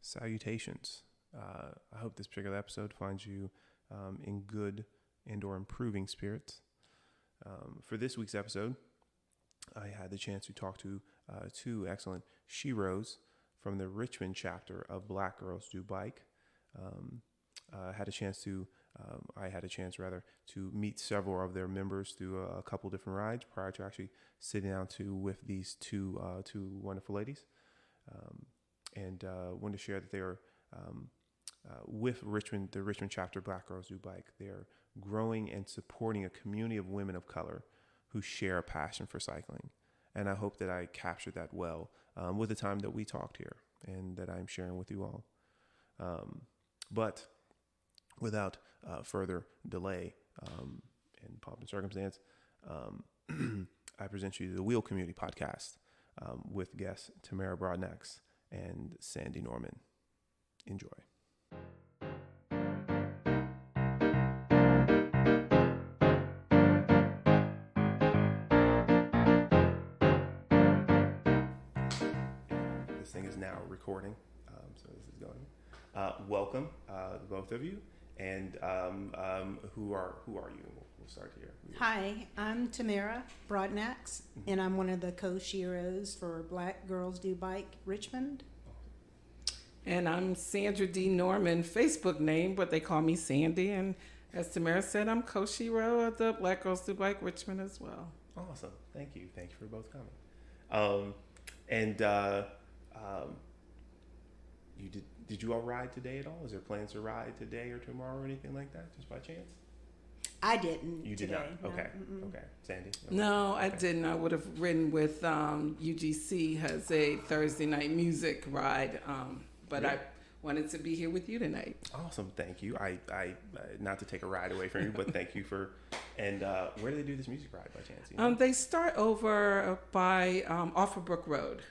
Salutations. I hope this particular episode finds you in good and or improving spirits. For this week's episode, I had the chance to talk to two excellent sheroes from the Richmond chapter of Black Girls Do Bike. I had a chance to meet several of their members through a couple different rides prior to actually sitting down with these two wonderful ladies. And wanted to share that they are with Richmond, the Richmond chapter, Black Girls Do Bike. They're growing and supporting a community of women of color who share a passion for cycling. And I hope that I captured that well with the time that we talked here and that I'm sharing with you all. But without further delay and pomp and circumstance, I present you the Wheel Community Podcast with guests Tamara Broadnax and Sandy Norman. Enjoy. This thing is now recording, so this is going. Welcome, the both of you, and who are you? We'll start here. Hi, I'm Tamara Broadnax, and I'm one of the co-sheroes for Black Girls Do Bike Richmond. And I'm Sandra D. Norman, Facebook name, but they call me Sandy. And as Tamara said, I'm co-shero of the Black Girls Do Bike Richmond as well. Awesome. Thank you. Thank you for both coming. Did you all ride today at all? Is there plans to ride today or tomorrow or anything like that, just by chance? I didn't. You did today, not? Okay. No. Okay. Sandy? Okay. No, I didn't. I would have ridden with UGC has a Thursday night music ride, but really? I wanted to be here with you tonight. Awesome. Thank you. I not to take a ride away from you, but thank you for. And where do they do this music ride by chance? You know? They start over by Offerbrook Road.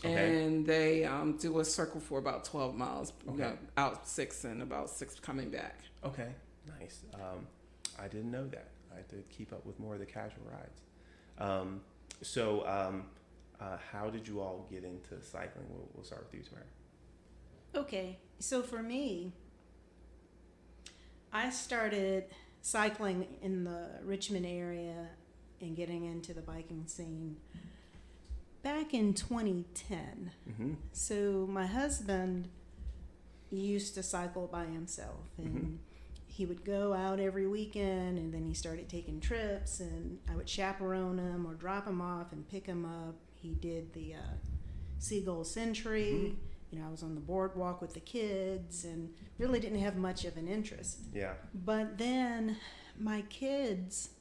Okay. And they do a circle for about 12 miles, okay. Out 6 and about 6 coming back. Okay, nice. I didn't know that. I had to keep up with more of the casual rides. So how did you all get into cycling? We'll start with you, Tamara. Okay, so for me, I started cycling in the Richmond area and getting into the biking scene back in 2010. Mm-hmm. So my husband used to cycle by himself, and he would go out every weekend, and then he started taking trips, and I would chaperone him or drop him off and pick him up. He did the Seagull Century. Mm-hmm. You know, I was on the boardwalk with the kids and really didn't have much of an interest. Yeah. But then my kids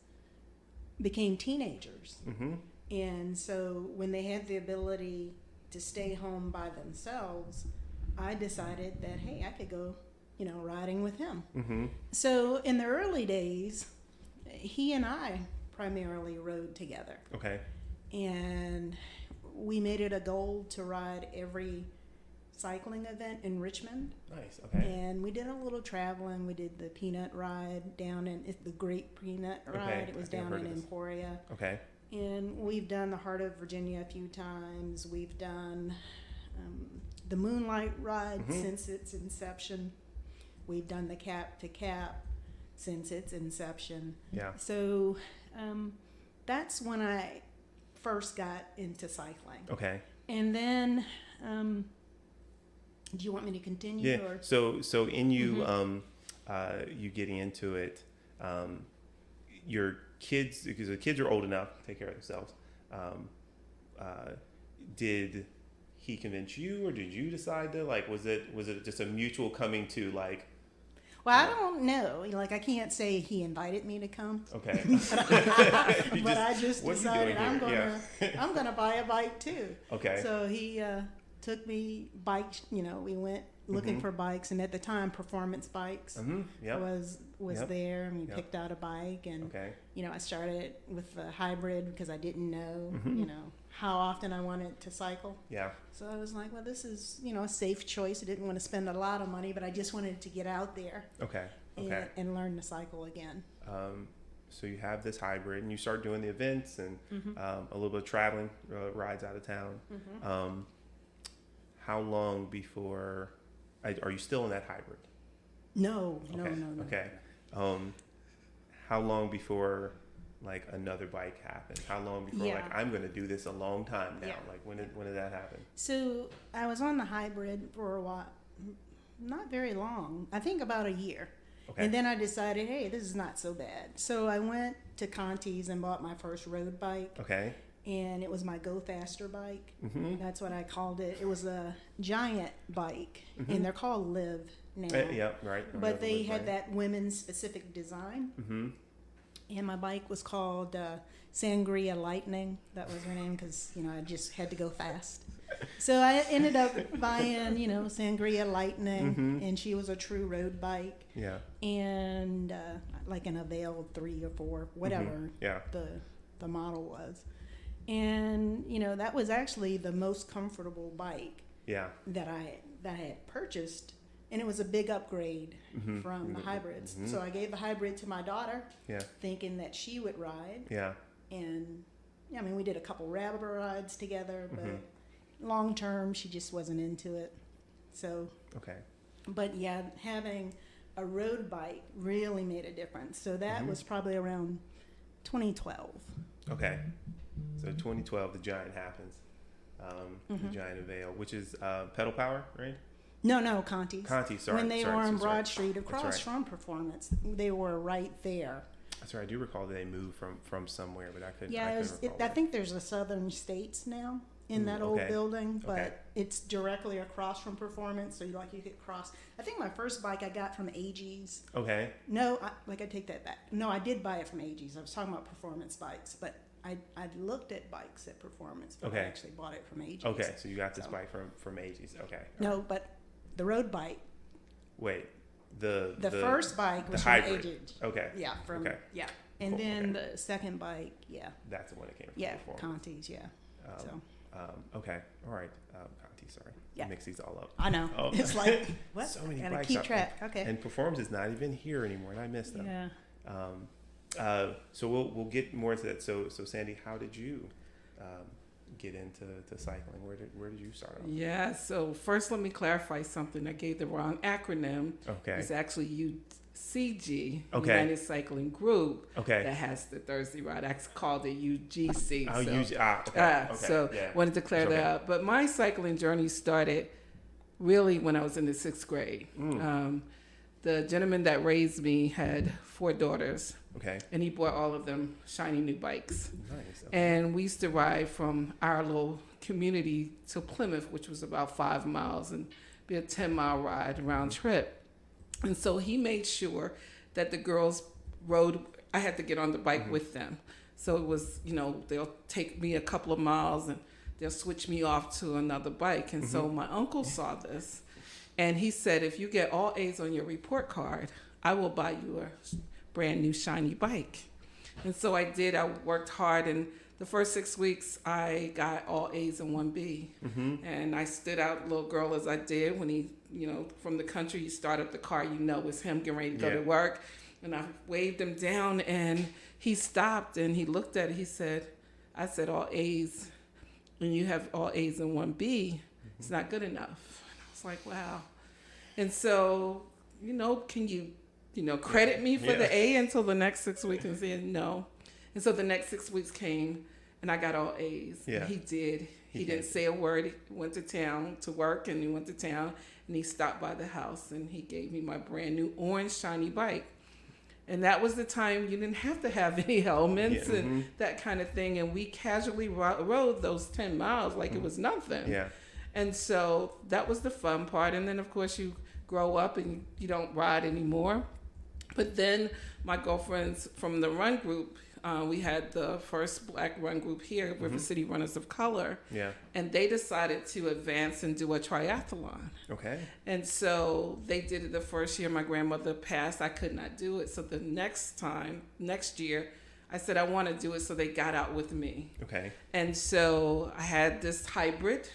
became teenagers. Mm-hmm. And so when they had the ability to stay home by themselves, I decided that, hey, I could go, riding with him. Mm-hmm. So in the early days, he and I primarily rode together. Okay. And we made it a goal to ride every cycling event in Richmond. Nice. Okay. And we did a little traveling. We did the peanut ride down in the Great Peanut Ride. Okay. It was down in Emporia. Okay. And we've done the Heart of Virginia a few times. We've done the Moonlight Ride since its inception. We've done the Cap to Cap since its inception. Yeah. So that's when I first got into cycling. Okay. And then, do you want me to continue? Yeah. Or? So in you, you getting into it, your kids, because the kids are old enough to take care of themselves. Did he convince you, or did you decide to was it just a mutual coming to Well, I don't know. I can't say he invited me to come. Okay. but I just decided I'm gonna buy a bike too. Okay. So he took me bikes. We went looking for bikes, and at the time, Performance Bikes was there, and we picked out a bike, and I started with the hybrid because I didn't know how often I wanted to cycle. Yeah. So I was like, well, this is a safe choice. I didn't want to spend a lot of money, but I just wanted to get out there. Okay. And learn to cycle again. So you have this hybrid, and you start doing the events and a little bit of traveling rides out of town. how long before? Are you still in that hybrid? No. Okay. How long before like another bike happens? How long before like I'm going to do this a long time now? Like when did that happen? So I was on the hybrid for a while, not very long. I think about a year. Okay. And then I decided, hey, this is not so bad. So I went to Conti's and bought my first road bike. Okay. And it was my Go Faster bike. Mm-hmm. That's what I called it. It was a giant bike, Mm-hmm. and they're called Live now. Yeah, right. But they had that women's specific design. Mm-hmm. And my bike was called Sangria Lightning. That was her name because, I just had to go fast. So I ended up buying, Sangria Lightning, Mm-hmm. and she was a true road bike. Yeah. And like an Avail 3 or 4, whatever Mm-hmm. Yeah. the model was. And, that was actually the most comfortable bike Yeah. that I had purchased. And it was a big upgrade Mm-hmm. from the hybrids. Mm-hmm. So I gave the hybrid to my daughter, Yeah. thinking that she would ride. Yeah. And we did a couple rabbit rides together, but Mm-hmm. long term, she just wasn't into it. So, Okay. but yeah, having a road bike really made a difference. So that Mm-hmm. was probably around 2012. Okay. So 2012, the Giant happens. Mm-hmm. The Giant Avail, which is pedal power, right? No, Conti's. Conti, sorry. When they sorry, were on sorry. Broad Street, across right. from Performance, they were right there. That's right. I do recall that they moved from somewhere, but I couldn't. Yeah, I couldn't recall I that. think there's a Southern States now in that old okay. building, but Okay. it's directly across from Performance, so you could cross. I think my first bike I got from AG's. Okay. No, I take that back. No, I did buy it from AG's. I was talking about Performance bikes, but I looked at bikes at Performance, but Okay. I actually bought it from AG's. Okay. So you got this So- bike from AG's. Okay. No, but the road bike, Wait. The first bike was the from hybrid. AG's. Okay. Yeah, Okay. and Cool, then okay. the second bike, That's the one that came from yeah, before. Conti's, yeah. So Okay. All right. Conti. Sorry. Yeah. Mix these all up. I know. Oh. It's like what? So many Gotta bikes keep out track. Okay. And Performance is not even here anymore, and I miss them. Yeah. So we'll get more into that. So Sandy, how did you get into cycling? Where did you start off? Yeah, so first let me clarify something. I gave the wrong acronym. Okay. It's actually UCG, Okay. United Cycling Group, Okay. that has the Thursday ride. I called it UGC. Oh, so, okay. So yeah. wanted to clear It's okay. that up. But my cycling journey started really when I was in the 6th grade. The gentleman that raised me had 4 daughters, Okay. and he bought all of them shiny new bikes. Nice. Okay. And we used to ride from our little community to Plymouth, which was about 5 miles, and be a 10-mile ride round trip. And so he made sure that the girls rode. I had to get on the bike with them. So it was, they'll take me a couple of miles and they'll switch me off to another bike. And so my uncle saw this, and he said, if you get all A's on your report card, I will buy you a brand new shiny bike. And so I did. I worked hard, and the first 6 weeks I got all A's and 1 B. And I stood out, little girl as I did. When he, from the country, you start up the car, it's him getting ready to go to work. And I waved him down, and he stopped, and he looked at it. I said all A's, and you have all A's and 1 B. It's not good enough. And I was like, wow. And so, can you, credit me for the A until the next 6 weeks? And said no. And so the next 6 weeks came, and I got all A's. Yeah. And he did. He didn't say a word. He went to town to work, and he went to town, and he stopped by the house, and he gave me my brand new orange shiny bike. And that was the time you didn't have to have any helmets and that kind of thing. And we casually rode those 10 miles like it was nothing. Yeah. And so that was the fun part. And then, of course, you grow up and you don't ride anymore. But then my girlfriends from the run group, we had the first black run group here, River City Runners of Color. Yeah. And they decided to advance and do a triathlon. Okay. And so they did it the first year. My grandmother passed. I could not do it. So the next year, I said, I want to do it. So they got out with me. Okay. And so I had this hybrid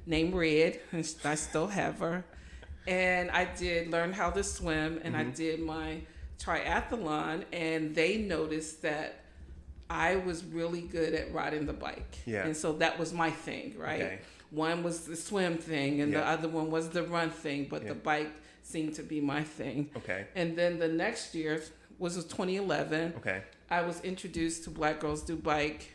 named Red, and I still have her. And I did learn how to swim, and I did my triathlon, and they noticed that I was really good at riding the bike. Yeah. And so that was my thing, right? Okay. one was the swim thing and the other one was the run thing, but the bike seemed to be my thing. Okay. And then the next year was 2011. Okay. I was introduced to Black Girls Do Bike,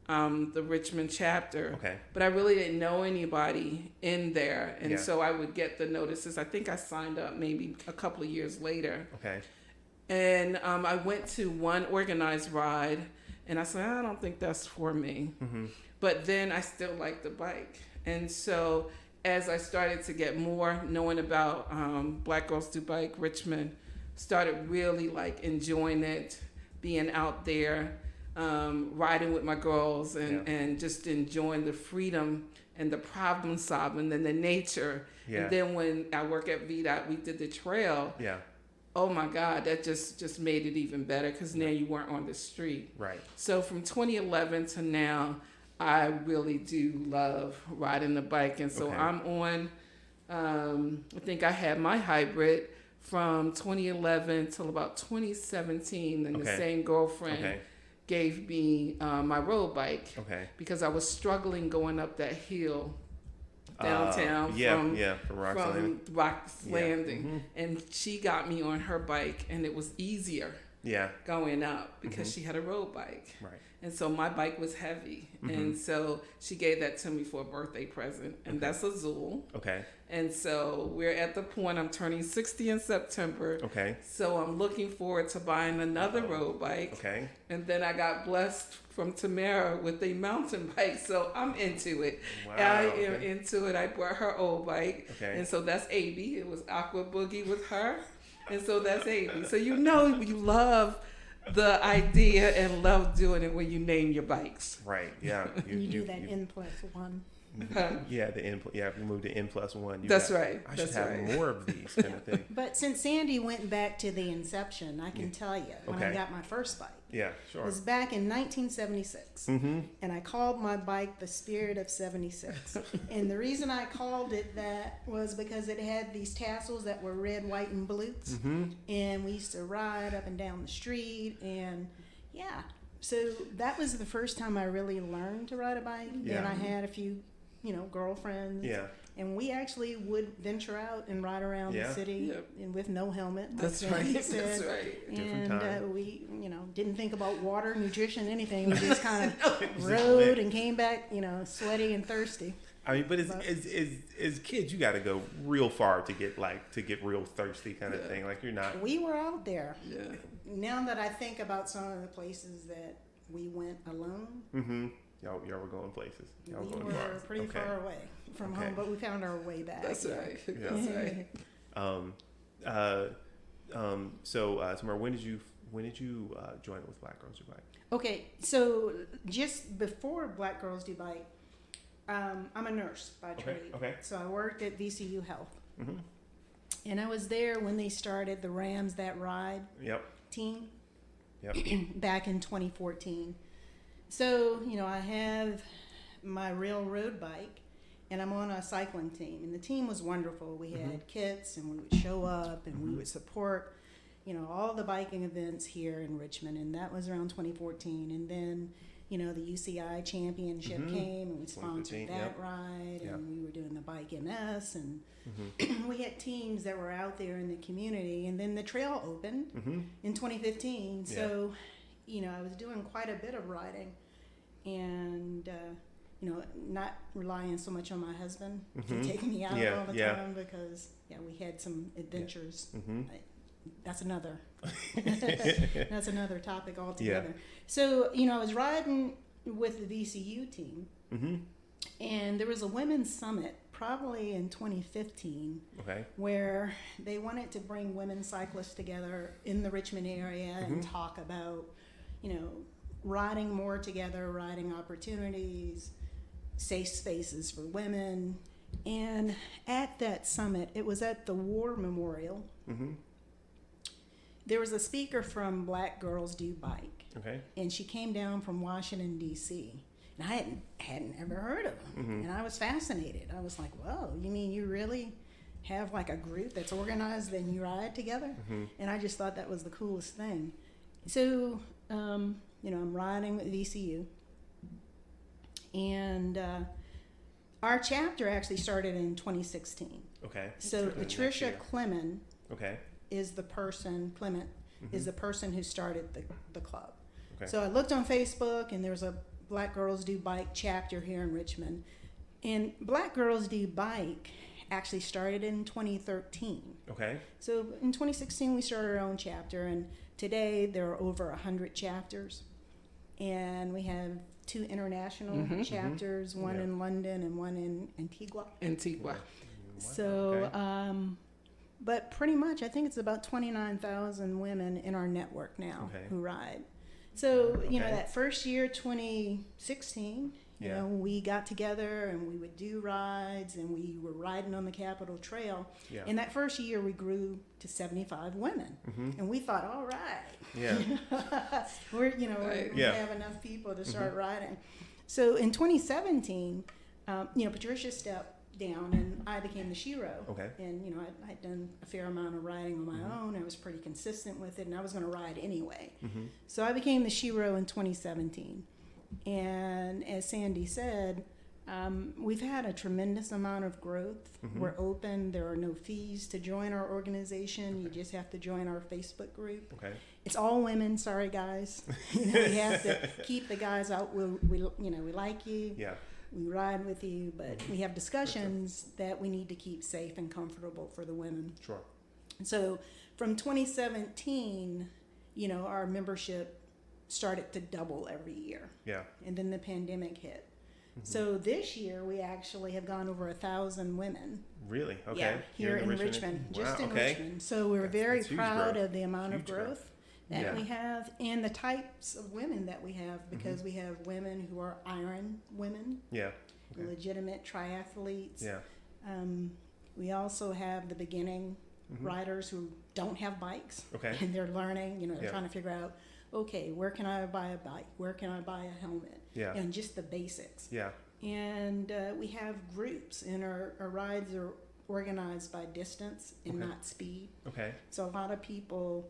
the Richmond chapter. Okay. But I really didn't know anybody in there. And so I would get the notices. I think I signed up maybe a couple of years later. Okay. And I went to one organized ride, and I said, I don't think that's for me. Mm-hmm. But then I still liked the bike. And so as I started to get more knowing about Black Girls Do Bike Richmond, started really like enjoying it, being out there, riding with my girls and just enjoying the freedom and the problem solving and the nature. Yeah. And then when I work at VDOT, we did the trail. Yeah. Oh my God, that just made it even better because now you weren't on the street. Right. So from 2011 to now, I really do love riding the bike. And so I'm on, I think I had my hybrid from 2011 till about 2017. And the same girlfriend gave me my road bike because I was struggling going up that hill downtown from Rock's Landing. And she got me on her bike, and it was easier going up because she had a road bike. Right. And so my bike was heavy. And so she gave that to me for a birthday present. And that's a Zool. Okay. And so we're at the point, I'm turning 60 in September. Okay. So I'm looking forward to buying another road bike. Okay. And then I got blessed from Tamara with a mountain bike. So I'm into it. Wow. I am into it. I bought her old bike. Okay. And so that's AB. It was Aqua Boogie with her. And so that's AB. So you know you love the idea and love doing it when you name your bikes. Right. Yeah. You do that N+1. Yeah, if you move to N+1. That's right. I should have more of these kind of thing. But since Sandy went back to the inception, I can tell you when I got my first bike. Yeah, sure. It was back in 1976. Mm-hmm. And I called my bike the Spirit of 76. And the reason I called it that was because it had these tassels that were red, white, and blue. Mm-hmm. And we used to ride up and down the street. And yeah, so that was the first time I really learned to ride a bike. Yeah. And I had a few, girlfriends. Yeah. And we actually would venture out and ride around the city and with no helmet. That's right. That's right. And we, didn't think about water, nutrition, anything. We just kind of rode and came back, sweaty and thirsty. I mean, but as kids, you got to go real far to get real thirsty kind of thing. Like you're not. We were out there. Yeah. Now that I think about some of the places that we went alone. Mm-hmm. Y'all were going places. Y'all we going were far. pretty far away from home, but we found our way back. That's right. Yeah. That's right. So Tamara, when did you join with Black Girls Do Bike? Okay, so just before Black Girls Do Bike, I'm a nurse by trade. Okay. So I worked at VCU Health. Mm-hmm. And I was there when they started the Rams That Ride team back in 2014. So, I have my real road bike, and I'm on a cycling team. And the team was wonderful. We had kits, and we would show up, and we would support, all the biking events here in Richmond. And that was around 2014. And then, the UCI championship came, and we sponsored that ride, and we were doing the Bike MS, and we had teams that were out there in the community. And then the trail opened in 2015. So, I was doing quite a bit of riding, and not relying so much on my husband to take me out all the time because we had some adventures. That's another topic altogether. So I was riding with the VCU team, and there was a women's summit probably in 2015 where they wanted to bring women cyclists together in the Richmond area and talk about riding more together, riding opportunities, safe spaces for women. And at that summit, it was at the War Memorial. There was a speaker from Black Girls Do Bike. And she came down from Washington, D.C. And I hadn't ever heard of them. And I was fascinated. I was like, whoa, you mean you really have like a group that's organized and you ride together? And I just thought that was the coolest thing. So, I'm riding with VCU. And Our chapter actually started in 2016. Okay. So Next Patricia year. Clement Okay. is the person, is the person who started the club. Okay. So I looked on Facebook, and there's a Black Girls Do Bike chapter here in Richmond. And Black Girls Do Bike actually started in 2013. Okay. So in 2016, we started our own chapter, and today there are over 100 chapters. And we have 2 international chapters, one Yeah. in London and one in Antigua. Antigua. So, Okay. but pretty much, I think it's about 29,000 women in our network now Okay. who ride. So, you know, Okay. that first year, 2016, you Yeah. know, we got together and we would do rides, and we were riding on the Capitol Trail. Yeah. In that first year, we grew to 75 women. And we thought, all right, Yeah. we're, you know, Right. we Yeah. have enough people to start riding. So in 2017, you know, Patricia stepped down and I became the shiro. Okay. And, you know, I'd done a fair amount of riding on my own. I was pretty consistent with it, and I was going to ride anyway. So I became the shiro in 2017. And as Sandy said, we've had a tremendous amount of growth. We're open. There are no fees to join our organization. You just have to join our Facebook group. Okay. It's all women. Sorry, guys. You know, we have to keep the guys out. We you know, we like you. Yeah. We ride with you, but we have discussions that we need to keep safe and comfortable for the women. Sure. So from 2017, you know, our membership started to double every year. Yeah. And then the pandemic hit. So this year we actually have gone over 1,000 women. Really? Okay. Yeah, here in Richmond, just Wow. in Okay. Richmond. So we're very that's huge proud growth. of the amount of Huge growth. growth that Yeah. we have, and the types of women that we have, because we have women who are Iron women, Yeah. Okay. legitimate triathletes. Yeah. We also have the beginning riders who don't have bikes, Okay. and they're learning. You know, they're Yeah. trying to figure out, okay, where can I buy a bike? Where can I buy a helmet? Yeah. And just the basics. Yeah. And we have groups, and our rides are organized by distance and Okay. not speed. Okay. So a lot of people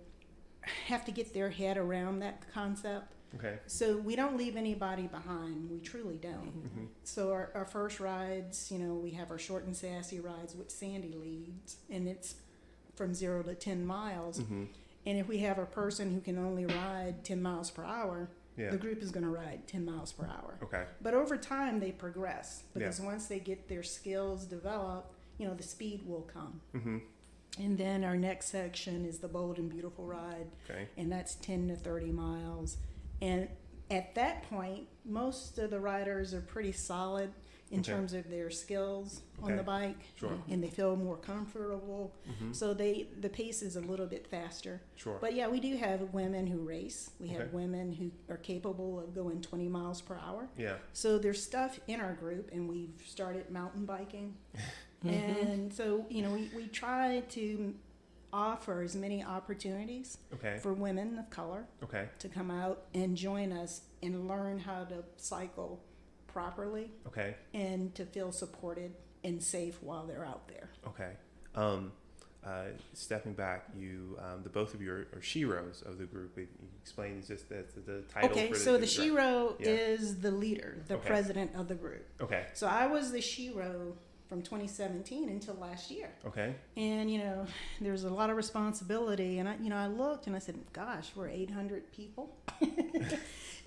have to get their head around that concept. Okay. So we don't leave anybody behind. We truly don't. So our first rides, you know, we have our short and sassy rides, which Sandy leads, and it's from 0 to 10 miles. And if we have a person who can only ride 10 miles per hour, Yeah. the group is going to ride 10 miles per hour. Okay. But over time, they progress, because Yeah. once they get their skills developed, you know, the speed will come. Mm-hmm. And then our next section is the Bold and Beautiful ride, Okay. and that's 10 to 30 miles. And at that point, most of the riders are pretty solid in Okay. terms of their skills on Okay. the bike, Sure. and they feel more comfortable. So the pace is a little bit faster. Sure. But yeah, we do have women who race. We have Okay. women who are capable of going 20 miles per hour. Yeah. So there's stuff in our group, and we've started mountain biking. And so, you know, we try to offer as many opportunities Okay. for women of color Okay. to come out and join us and learn how to cycle properly Okay. and to feel supported and safe while they're out there. Okay. Stepping back, you, the both of you are sheroes of the group. You explain just the title. Okay, for so the shiro Yeah. is the leader, the Okay. president of the group. Okay. So I was the shiro from 2017 until last year. Okay. And, you know, there's a lot of responsibility. And, I looked and I said, gosh, we're 800 people.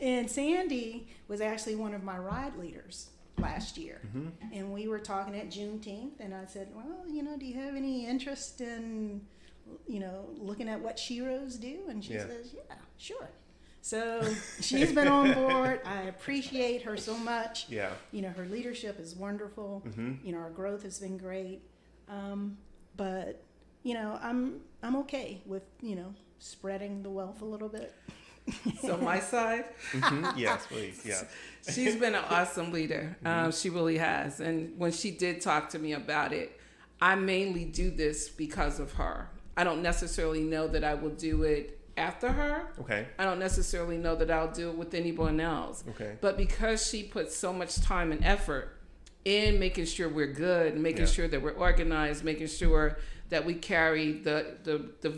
And Sandy was actually one of my ride leaders last year. And we were talking at Juneteenth, and I said, well, you know, do you have any interest in, you know, looking at what sheroes do? And she Yeah. says, yeah, sure. So she's been on board. I appreciate her so much. Yeah. You know, her leadership is wonderful. You know, our growth has been great. But, you know, I'm okay with, you know, spreading the wealth a little bit. So my side, Yes, please. Yeah. she's been an awesome leader. She really has. And when she did talk to me about it, I mainly do this because of her. I don't necessarily know that I will do it after her. Okay. I don't necessarily know that I'll do it with anyone else. Okay. But because she puts so much time and effort in making sure we're good, making Yeah. sure that we're organized, making sure that we carry the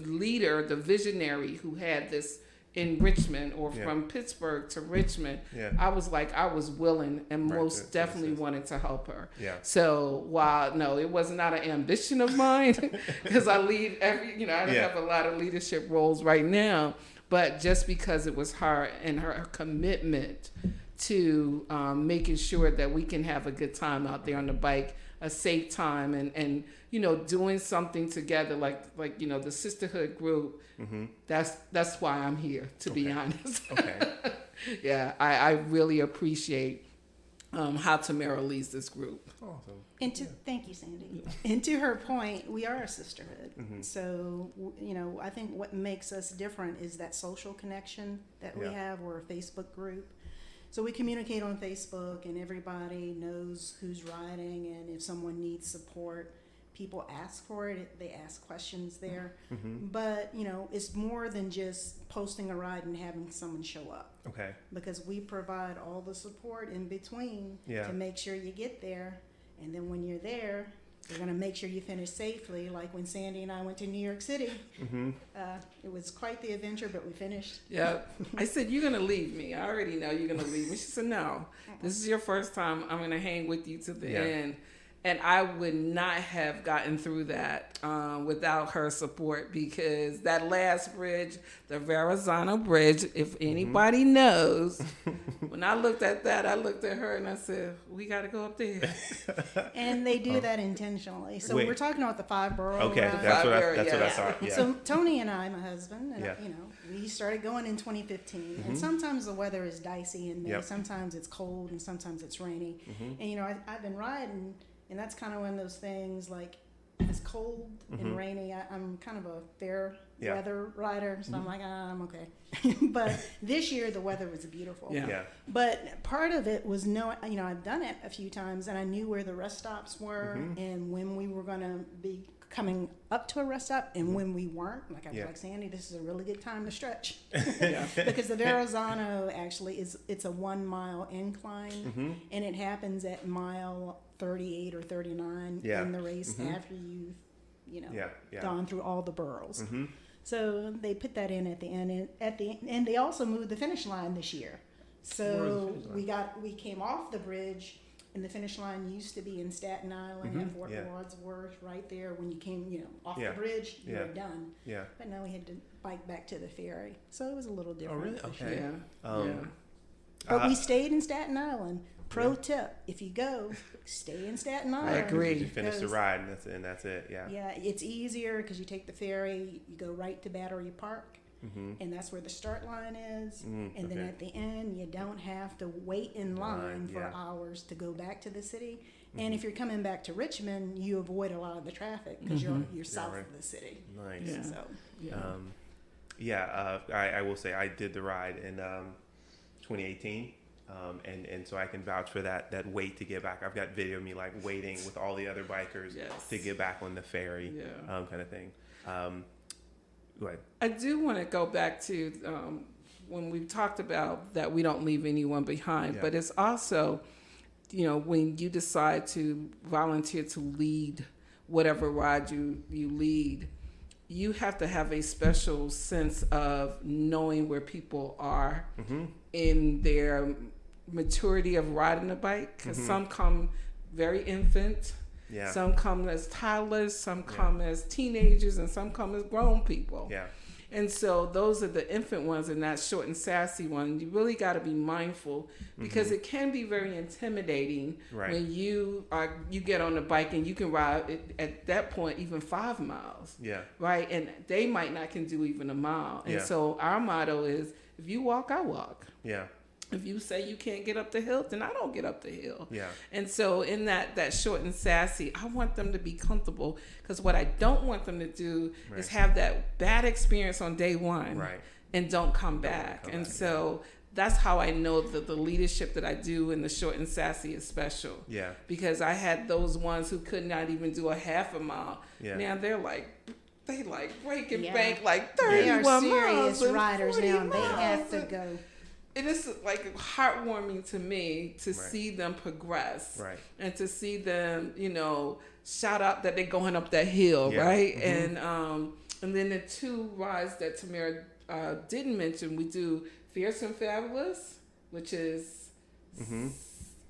leader, the visionary who had this in Richmond or Yeah. from Pittsburgh to Richmond, Yeah. I was willing and Right, most to definitely assist. wanted to help her. Yeah. So while no, it was not an ambition of mine because I lead every, I don't Yeah. have a lot of leadership roles right now, but just because it was her and her commitment to making sure that we can have a good time out there on the bike, a safe time, and doing something together like the sisterhood group. Mm-hmm. That's why I'm here, to be honest. Okay. Yeah, I really appreciate how Tamara leads this group. Awesome. And thank you, Sandy. And to her point, we are a sisterhood. Mhm. So, I think what makes us different is that social connection that we Yeah. have. We're a Facebook group. So we communicate on Facebook, and everybody knows who's riding, and if someone needs support, people ask for it. They ask questions there. Mm-hmm. But, it's more than just posting a ride and having someone show up, Okay. because we provide all the support in between Yeah. to make sure you get there. And then when you're there, we're going to make sure you finish safely. Like when Sandy and I went to New York City, Mm-hmm. it was quite the adventure, but we finished. Yeah, I said, you're going to leave me. I already know you're going to leave me. She said, no, this is your first time. I'm going to hang with you to the Yeah. end. And I would not have gotten through that without her support, because that last bridge, the Verrazano Bridge, if anybody knows, when I looked at that, I looked at her and I said, we got to go up there. And they do that intentionally. So Wait. we're talking about the 5 borough Okay. ride. That's what I Yeah. thought. Yeah. So Tony and I, my husband, and Yeah. we started going in 2015. Mhm. And sometimes the weather is dicey in May. Yep. Sometimes it's cold, and sometimes it's rainy. Mhm. And I've been riding, and that's kind of one of those things, like, it's cold Mhm. and rainy. I'm kind of a fair Yeah. weather rider, so I'm Mhm. like, I'm okay. But this year the weather was beautiful. Yeah. Yeah. But part of it was I've done it a few times, and I knew where the rest stops were, Mhm. and when we were going to be coming up to a rest stop, and when we weren't. Like, I was Yeah. like, Sandy, this is a really good time to stretch. Yeah. Because the Verrazano actually it's a 1 mile incline, Mm-hmm. and it happens at mile 38 or 39 Yeah. in the race Mhm. after you've Yeah. Yeah. gone through all the boroughs. Mm-hmm. So they put that in at the end, and they also moved the finish line this year. So we came off the bridge, and the finish line used to be in Staten Island Mhm. at Fort Yeah. Wadsworth, right there. When you came, off Yeah. the bridge, you Yeah. were done. Yeah. But now we had to bike back to the ferry, so it was a little different. really? this Okay. year. Yeah. Um, But we stayed in Staten Island. Pro Yeah. tip: if you go, stay in Staten Island. I agree. You finish the because- ride, and that's it. Yeah. Yeah, it's easier because you take the ferry, you go right to Battery Park, Mm-hmm. and that's where the start line is. Mm, And then okay. at the end, you don't have to wait in line for yeah. hours to go back to the city. Mhm. And if you're coming back to Richmond, you avoid a lot of the traffic because Mhm. you're south right. of the city. Nice. Yeah. So Yeah. I will say I did the ride in 2018, and so I can vouch for that wait to get back. I've got video of me like waiting with all the other bikers Yes. to get back on the ferry, Yeah. kind of thing. Go ahead. I do want to go back to when we talked about that we don't leave anyone behind, Yeah. but it's also, when you decide to volunteer to lead whatever ride you lead, you have to have a special sense of knowing where people are Mm-hmm. in their maturity of riding a bike, because Mhm. some come very infant. Yeah. Some come as toddlers, some Yeah. come as teenagers, and some come as grown people. Yeah. And so those are the infant ones, and that short and sassy one. You really got to be mindful, because Mhm. it can be very intimidating Right. when you get on the bike and you can ride at that point even 5 miles, Yeah. right? And they might not can do even a mile. And Yeah. so our motto is, if you walk, I walk. Yeah. If you say you can't get up the hill, then I don't get up the hill. Yeah. And so in that short and sassy, I want them to be comfortable, because what I don't want them to do Right. is have that bad experience on day one Right. and don't come back. come And back, so that's how I know that the leadership that I do in the short and sassy is special. Yeah. Because I had those ones who could not even do a half a mile. Yeah. Now they break and Yeah. bank like they 31 are miles serious and riders 40 now, and they have miles. to go. It is like heartwarming to me to Right. see them progress, Right. and to see them, shout out that they're going up that hill, Yeah. right? Mhm. And And then the 2 rides that Tamara didn't mention, we do Fierce and Fabulous, which is...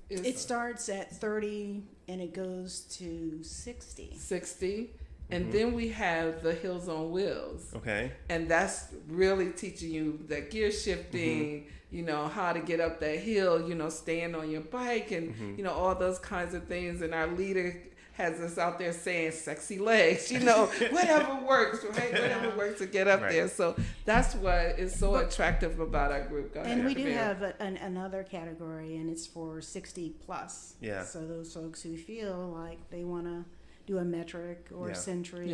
It starts at 30 and it goes to 60. 60. And then we have the Hills on Wheels. Okay. And that's really teaching you that gear shifting, you know, how to get up that hill, you know, staying on your bike and, you know, all those kinds of things. And our leader has us out there saying sexy legs, you know, whatever works, right? Whatever works to get up there. So that's what is so attractive about our group. And we do have another category, and it's for 60 plus. Yeah. So those folks who feel like they want to do a metric or a century,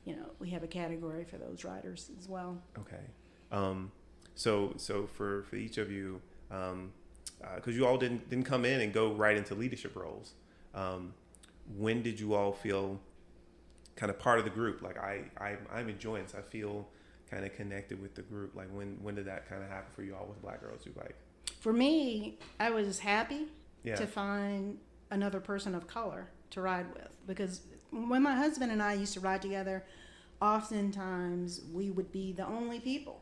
you know, we have a category for those riders as well. Okay. So for each of you, because you all didn't come in and go right into leadership roles, when did you all feel kind of part of the group? Like I'm enjoying this. I feel kind of connected with the group. Like when did that kind of happen for you all with Black Girls Who Bike? For me, I was happy to find another person of color to ride with, because when my husband and I used to ride together, oftentimes we would be the only people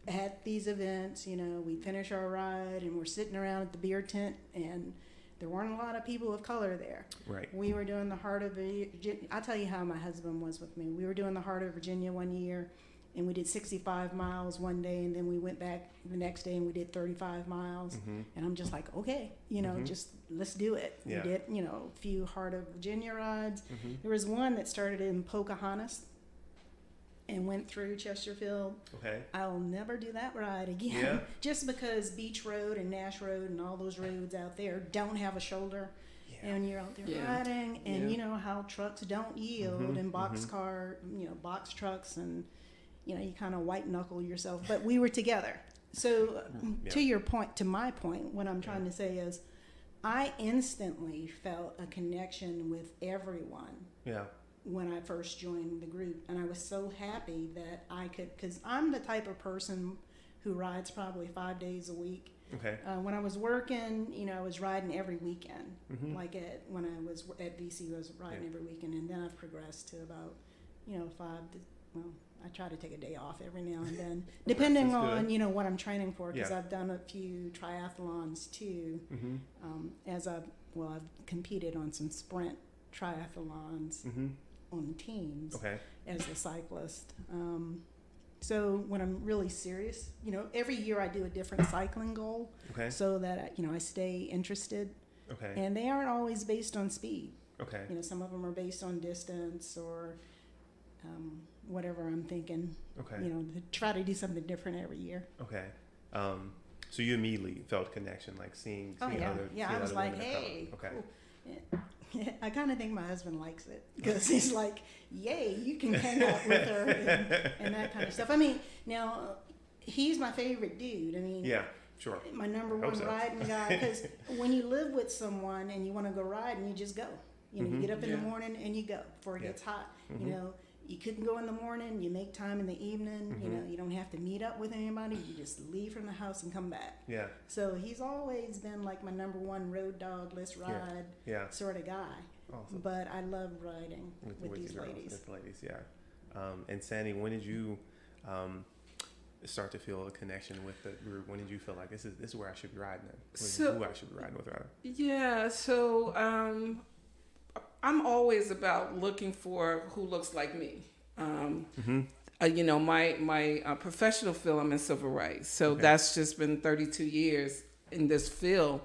at these events. You know, we'd finish our ride and we're sitting around at the beer tent, and there weren't a lot of people of color there. Right. We were doing the Heart of Virginia. I'll tell you how my husband was with me. We were doing the Heart of Virginia one year, and we did 65 miles one day, and then we went back the next day and we did 35 miles. And I'm just like, okay, you know, just let's do it. We did, you know, a few Heart of Virginia rides. There was one that started in Pocahontas and went through Chesterfield. Okay. I'll never do that ride again. Yeah. Just because Beach Road and Nash Road and all those roads out there don't have a shoulder. And you're out there riding, and you know how trucks don't yield, and box trucks, and you know, you kind of white knuckle yourself. But we were together. So to your point, to my point, what I'm trying to say is, I instantly felt a connection with everyone. Yeah. When I first joined the group, and I was so happy that I could, because I'm the type of person who rides probably 5 days a week. Okay. When I was working, you know, I was riding every weekend. Like when I was at VC, I was riding every weekend, and then I've progressed to about, you know, I try to take a day off every now and then, depending on, you know, what I'm training for, because I've done a few triathlons too. I've competed on some sprint triathlons on teams as a cyclist. So when I'm really serious, you know, every year I do a different cycling goal so that, you know, I stay interested. And they aren't always based on speed. You know, some of them are based on distance or whatever I'm thinking. You know, to try to do something different every year. So you immediately felt connection, like seeing other. Yeah, I was like, hey. Cool. I kind of think my husband likes it, because he's like, yay, you can hang out with her and that kind of stuff. I mean, now, he's my favorite dude. I mean, sure. My number one riding guy, because when you live with someone and you want to go ride, and you just go. You know, you get up in the morning and you go before it gets hot. You know, you couldn't go in the morning, you make time in the evening. You know, you don't have to meet up with anybody. You just leave from the house and come back. Yeah. So he's always been like my number one road dog, let's ride sort of guy. Awesome. But I love riding with these ladies. With the ladies, and Sandy, when did you start to feel a connection with the group? When did you feel like this is where I should be riding in? Who I should be riding with, rather? Yeah, so I'm always about looking for who looks like me. You know, my professional field, I'm in civil rights. So that's just been 32 years in this field.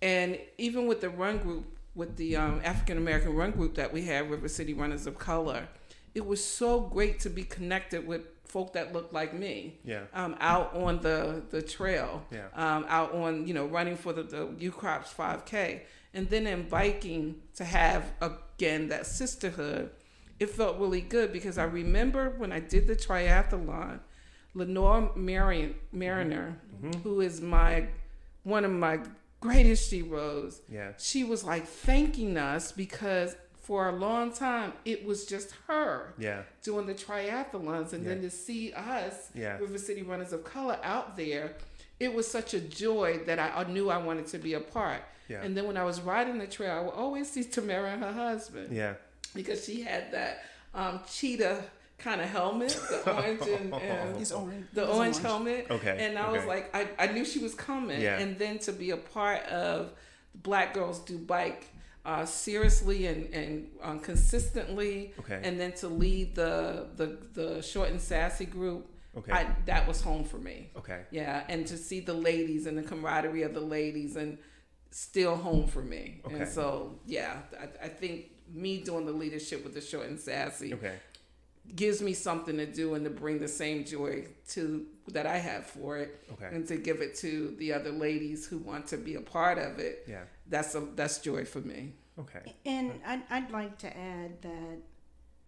And even with the run group, with the African-American run group that we have, River City Runners of Color, it was so great to be connected with folk that looked like me. Yeah. Out on the trail. Yeah. Out on, you know, running for the UCrops 5K. And then in biking, to have, again, that sisterhood, it felt really good, because I remember when I did the triathlon, Lenore Mariner, who is one of my greatest heroes, she was like thanking us, because for a long time, it was just her doing the triathlons. And then to see us, River City Runners of Color, out there, it was such a joy that I knew I wanted to be a part. Yeah. And then when I was riding the trail, I would always see Tamara and her husband. Yeah. Because she had that cheetah kind of helmet, the orange and It's orange. the It's orange helmet. Okay, And I was okay. like, I knew she was coming. Yeah. And then to be a part of Black Girls Do Bike seriously and consistently, Okay. and then to lead the Short and Sassy group, Okay. that was home for me. Okay. Yeah, and to see the ladies and the camaraderie of the ladies, and still home for me. Okay. And so, yeah, I think me doing the leadership with the Short and Sassy Okay. gives me something to do and to bring the same joy to that I have for it, Okay. and to give it to the other ladies who want to be a part of it. Yeah. That's joy for me. Okay. And I'd like to add that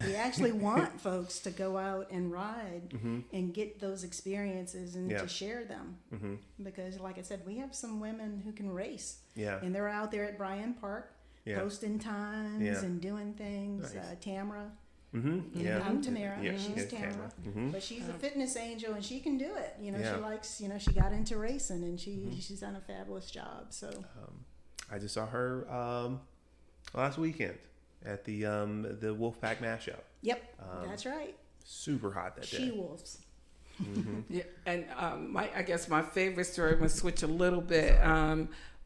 we actually want folks to go out and ride and get those experiences and Yeah. to share them. Because, like I said, we have some women who can race. Yeah. And they're out there at Bryan Park Yeah. posting times Yeah. and doing things. Nice. Tamara. Yeah. I'm Tamara. Yeah. She's Yeah, Tamara. Mhm. But she's a fitness angel and she can do it. You know, Yeah. she likes, she got into racing and she's done a fabulous job. So I just saw her last weekend at the Wolfpack mashup. yep, that's right. Super hot that She day. wolves. Yeah, and I guess my favorite story, I'm gonna switch a little bit.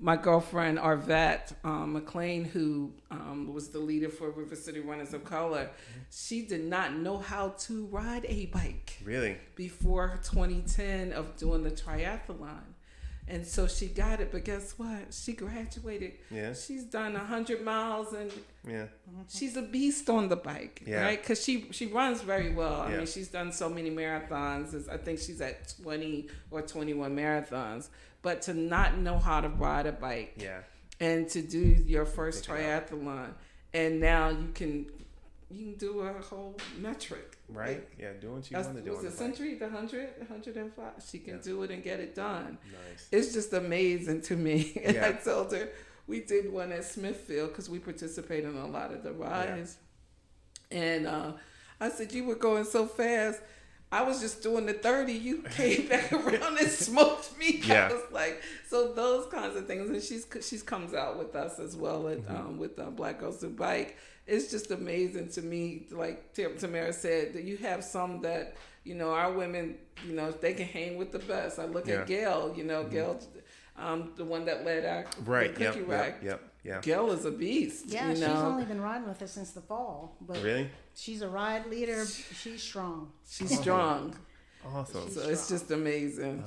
My girlfriend Arvette McLean, who was the leader for River City Runners of Color, she did not know how to ride a bike Really? before 2010 of doing the triathlon. And so she got it, but guess what? She graduated. Yeah. She's done 100 miles, and Yeah. she's a beast on the bike, Yeah. right? Because she runs very well. I Yeah. mean, she's done so many marathons. I think she's at 20 or 21 marathons. But to not know how to ride a bike, Yeah. and to do your first Pick it up. triathlon, and now you can do a whole metric. Right? Yeah. Doing what you That's, want to do. was on it the bike. Century, the 100, 105? She can Yeah. do it and get it done. Nice. It's just amazing to me. And Yeah. I told her, we did one at Smithfield because we participate in a lot of the rides. And I said, you were going so fast. I was just doing the 30. You came back around and smoked me. Yeah. I was like, so those kinds of things. And she's comes out with us as well at, with Black Girls Do Bike. It's just amazing to me, like Tamara said, that you have some that, our women, they can hang with the best. I look at Gail, Gail, the one that led our Right. the cookie rack. Yep. Yeah. Gail is a beast. Yeah, she's only been riding with us since the fall. But Really? she's a ride leader. She's strong. She's strong. Awesome. So it's just amazing.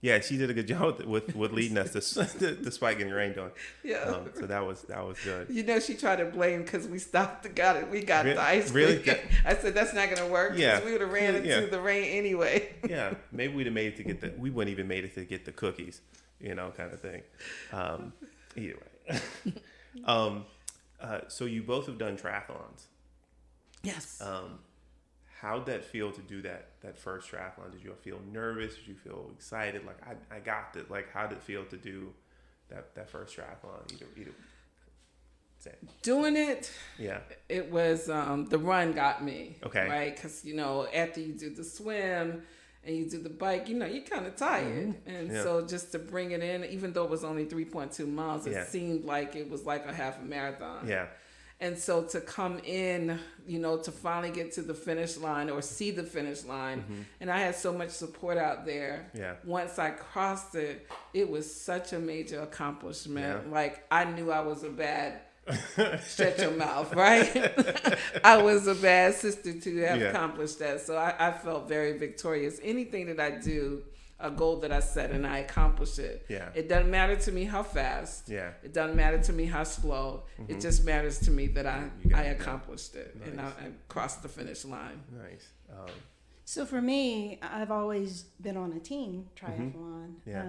Yeah, she did a good job with leading us despite getting rained on. Yeah. So that was good. She tried to blame because we stopped we got the ice Really? cream. I said that's not gonna work. Yeah. Because we would have ran into the rain anyway. Yeah, maybe we'd have made it to we wouldn't even made it to get the cookies, kind of thing. Either way. So you both have done triathlons. Yes. How'd that feel to do that first triathlon? Did you feel nervous? Did you feel excited? Like I got it. Like how did it feel to do that first triathlon? Either. Say. Doing it. Yeah. It was the run got me. Okay. Right, because after you do the swim and you do the bike, you're kind of tired, and so just to bring it in, even though it was only 3.2 miles, it seemed like it was like a half a marathon. Yeah. And so to come in, to finally get to the finish line or see the finish line, and I had so much support out there. Yeah. Once I crossed it, it was such a major accomplishment. Yeah. Like I knew I was a bad shut your mouth, right? I was a bad sister to have accomplished that. So I felt very victorious. Anything that I do, a goal that I set and I accomplish it. Yeah. It doesn't matter to me how fast. Yeah. It doesn't matter to me how slow. It just matters to me that I accomplished it. Nice. And I crossed the finish line. Nice. So for me, I've always been on a team triathlon. Yeah.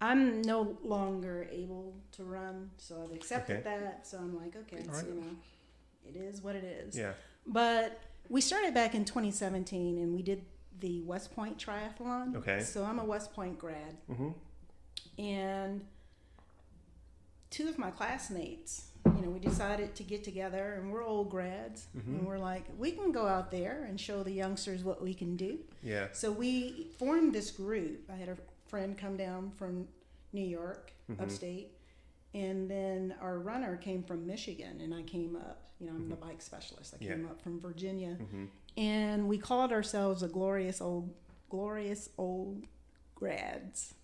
I'm no longer able to run, so I've accepted that. So I'm like, okay, All right. it is what it is. Yeah. But we started back in 2017, and we did the West Point Triathlon. Okay. So I'm a West Point grad. And two of my classmates, we decided to get together, and we're old grads, and we're like, we can go out there and show the youngsters what we can do. Yeah. So we formed this group. I had a friend come down from New York, upstate, And then our runner came from Michigan, and I came up. You know, I'm the bike specialist. I came up from Virginia, and we called ourselves a glorious old grads.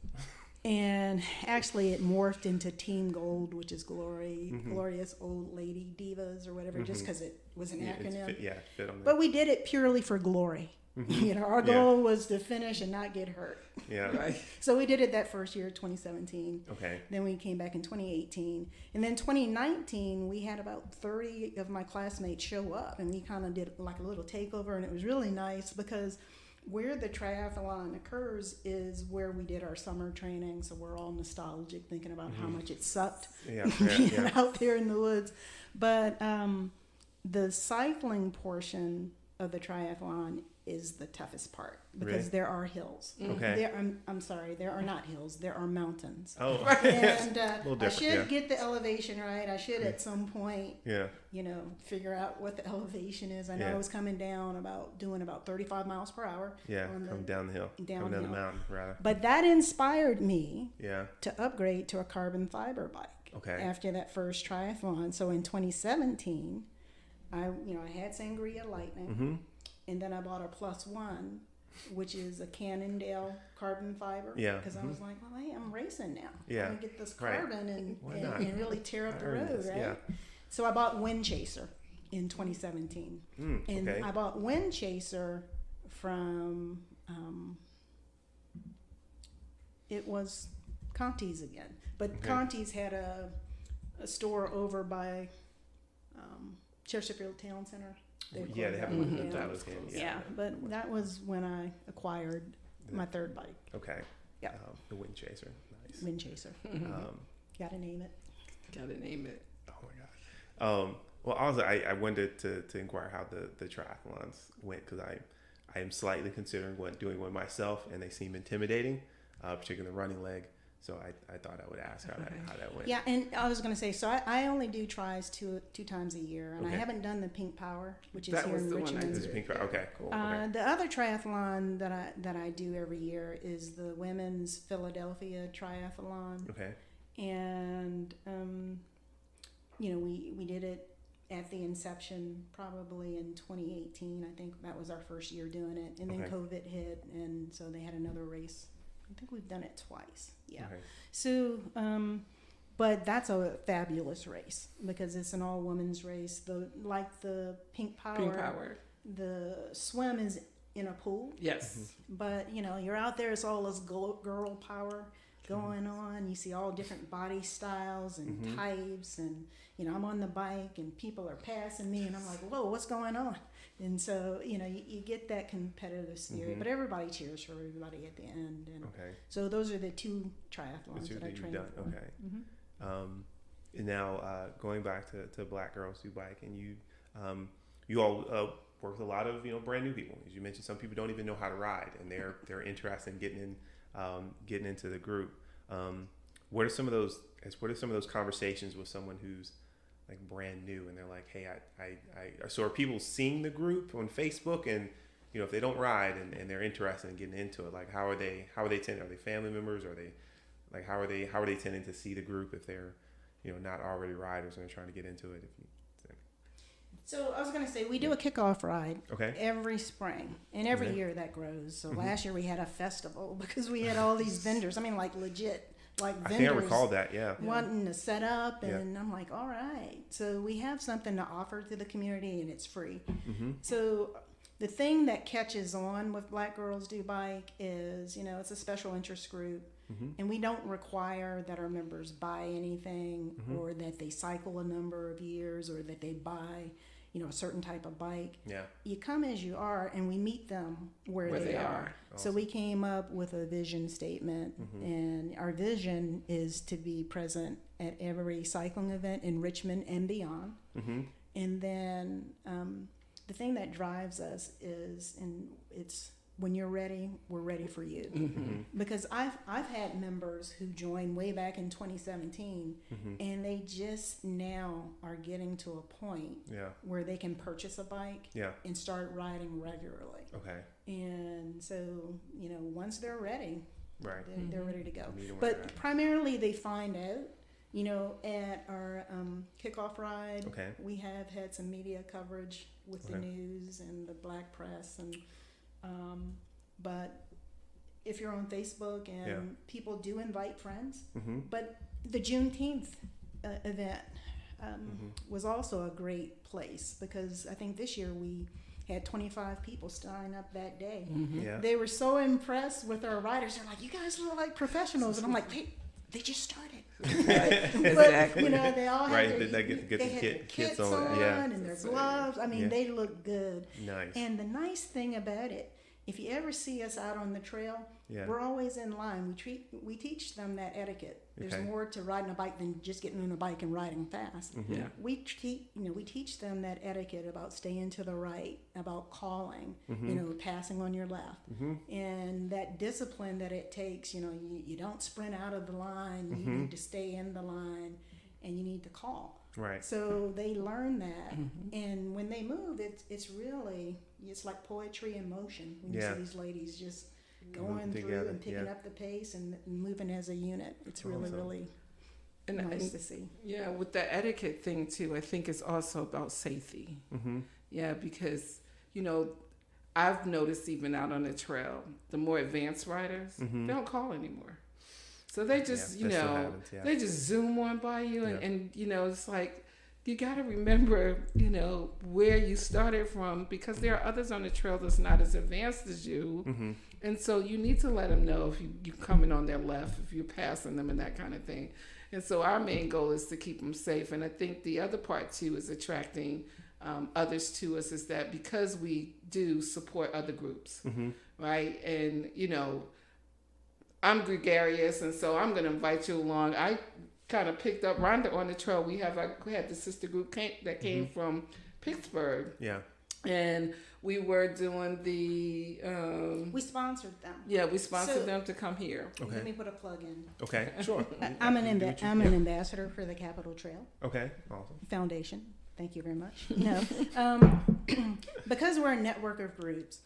And actually, it morphed into Team Gold, which is glorious old lady divas or whatever, just because it was an acronym. It fit on there. But we did it purely for glory. You know, our goal was to finish and not get hurt. Yeah. Right. So we did it that first year, 2017. Okay. Then we came back in 2018. And then 2019, we had about 30 of my classmates show up, and we kind of did like a little takeover, and it was really nice because where the triathlon occurs is where we did our summer training. So we're all nostalgic, thinking about how much it sucked being out there in the woods. But the cycling portion of the triathlon is the toughest part because there are hills. Okay. I'm sorry, there are not hills. There are mountains. Oh. And I different, should get the elevation right. I should at some point, Yeah. you know, figure out what the elevation is. I know I was coming down doing about 35 miles per hour. Yeah. Coming down the hill. Coming down the mountain, rather. But that inspired me Yeah. to upgrade to a carbon fiber bike. Okay. After that first triathlon. So in 2017, I had Sangria Lightning. And then I bought a +1, which is a Cannondale carbon fiber. Yeah. Because I was like, well, hey, I'm racing now. Yeah. I'm going to get this carbon and really tear up the earned road, this, right? yeah. So I bought Wind Chaser in 2017. And okay. I bought Wind Chaser from, it was Conti's again. But Conti's had a store over by Chesterfield Town Center. They have one that down. was him. Yeah, but that was when I acquired my third bike. Okay. Yeah. The Wind Chaser. Nice. Wind Chaser. Gotta name it. Gotta name it. Oh my God. Well, also I wanted to inquire how the triathlons went because I am slightly considering doing one myself, and they seem intimidating, particularly the running leg. So I thought I would ask how that went. Yeah, and I was going to say, so I only do tries two times a year, and I haven't done the Pink Power, which is here in Richmond. This is Pink Power. Okay, cool. The other triathlon that I do every year is the Women's Philadelphia Triathlon. Okay. And we did it at the inception probably in 2018. I think that was our first year doing it, and then COVID hit, and so they had another race. I think we've done it twice. Yeah. Okay. So, but that's a fabulous race because it's an all women's race. Like the Pink Power. The swim is in a pool. Yes. But you're out there. It's all this girl power going on. You see all different body styles and types, and I'm on the bike and people are passing me, and I'm like, whoa, what's going on? And so you get that competitive spirit, but everybody cheers for everybody at the end. And so those are the two triathlons that I trained for. Okay. And now going back to Black Girls Who Bike, and you all work with a lot of brand new people. As you mentioned, some people don't even know how to ride, and they're interested in getting into the group. What are some of those conversations with someone who's like brand new and they're like, hey, so are people seeing the group on Facebook, and if they don't ride and they're interested in getting into it, like how are they tending? Are they family members? Are they like how are they tending to see the group if they're not already riders and they're trying to get into it? So I was going to say, we do a kickoff ride every spring, and every year that grows. So last year we had a festival because we had all these vendors. I mean, like legit, like vendors. I think I recall that, yeah. Wanting to set up, and I'm like, all right. So we have something to offer to the community, and it's free. So the thing that catches on with Black Girls Do Bike is, it's a special interest group. And we don't require that our members buy anything or that they cycle a number of years or that they buy, a certain type of bike. Yeah. You come as you are, and we meet them where they are. Awesome. So we came up with a vision statement, and our vision is to be present at every cycling event in Richmond and beyond. And then the thing that drives us is, and it's, when you're ready, we're ready for you. Because I've had members who joined way back in 2017, and they just now are getting to a point where they can purchase a bike and start riding regularly. Okay. And so, once they're ready, they're ready to go. But primarily they find out, You know, at our kickoff ride, Okay. we have had some media coverage with the Okay. news and the black press, and but if you're on Facebook and Yeah. people do invite friends, Mm-hmm. but the Juneteenth event was also a great place because I think this year we had 25 people sign up that day. Yeah. They were so impressed with our riders. They're like, "You guys look like professionals," and I'm like, "They just started." But you know, they all had Right, their, they get the they had their kits kits on, on yeah. and their gloves. I mean, Yeah. they look good. Nice. And the nice thing about it, if you ever see us out on the trail, Yeah. we're always in line. We teach them that etiquette. There's Okay. more to riding a bike than just getting on a bike and riding fast. Mm-hmm. Yeah. We teach them that etiquette about staying to the right, about calling, Mm-hmm. passing on your left, and that discipline that it takes. You don't sprint out of the line. You Mm-hmm. need to stay in the line, and you need to call. Right. So they learn that, and when they move, it's like poetry in motion. When you Yeah. see these ladies just going Moving through together, and picking yeah. up the pace and moving as a unit, it's really, Awesome. really And, nice and to see. yeah, with the etiquette thing too, I think it's also about safety. Mm-hmm. Yeah, because I've noticed even out on the trail, the more advanced riders, Mhm. they don't call anymore. So they just, Yeah, that still happens, yeah. they just zoom on by you, Yeah. and it's like you got to remember, where you started from, because there are others on the trail that's not as advanced as you, Mm-hmm. and so you need to let them know if you're coming on their left, if you're passing them, and that kind of thing. And so our main goal is to keep them safe. And I think the other part too is attracting others to us, is that because we do support other groups, Mm-hmm. right? And I'm gregarious, and so I'm going to invite you along. I kind of picked up Rhonda on the trail. We had the sister group that came from Pittsburgh, Yeah. and we were doing the We sponsored them. we sponsored So- them to come here. Okay. Let me put a plug in. Okay. Sure. I'm an Do what you- I'm an ambassador for the Capital Trail Okay. Awesome. Foundation. Thank you very much. No, because we're a network of groups,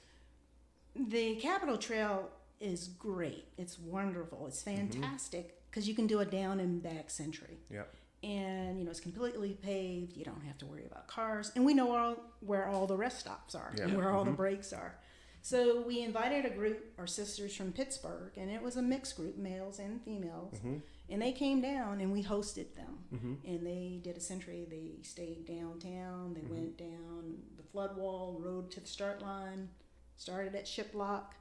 the Capital Trail is great. It's wonderful. It's fantastic because you can do a down and back century. Yeah. And it's completely paved. You don't have to worry about cars, and we know where all the rest stops are and Yeah. where all the breaks are. So we invited a group, our sisters from Pittsburgh, and it was a mixed group, males and females. Mm-hmm. And they came down and we hosted them. Mm-hmm. And they did a century. They stayed downtown. They went down the flood wall, rode to the start line, started at Shiplock.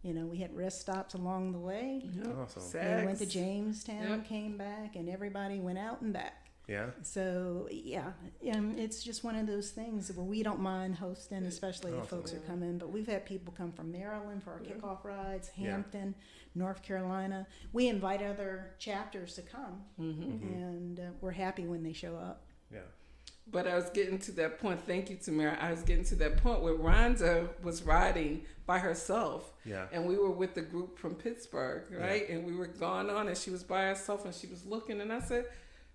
We had rest stops along the way. Awesome. They went to Jamestown, Yep. came back, and everybody went out and back. Yeah. So, it's just one of those things where we don't mind hosting, especially if Awesome. folks are coming. But we've had people come from Maryland for our kickoff rides, Yeah. Hampton, North Carolina. We invite other chapters to come, Mm-hmm. and we're happy when they show up. Yeah. But I was getting to that point. Thank you, Tamara. I was getting to that point where Rhonda was riding by herself. Yeah. And we were with the group from Pittsburgh, right? And we were going on, and she was by herself, and she was looking, and I said,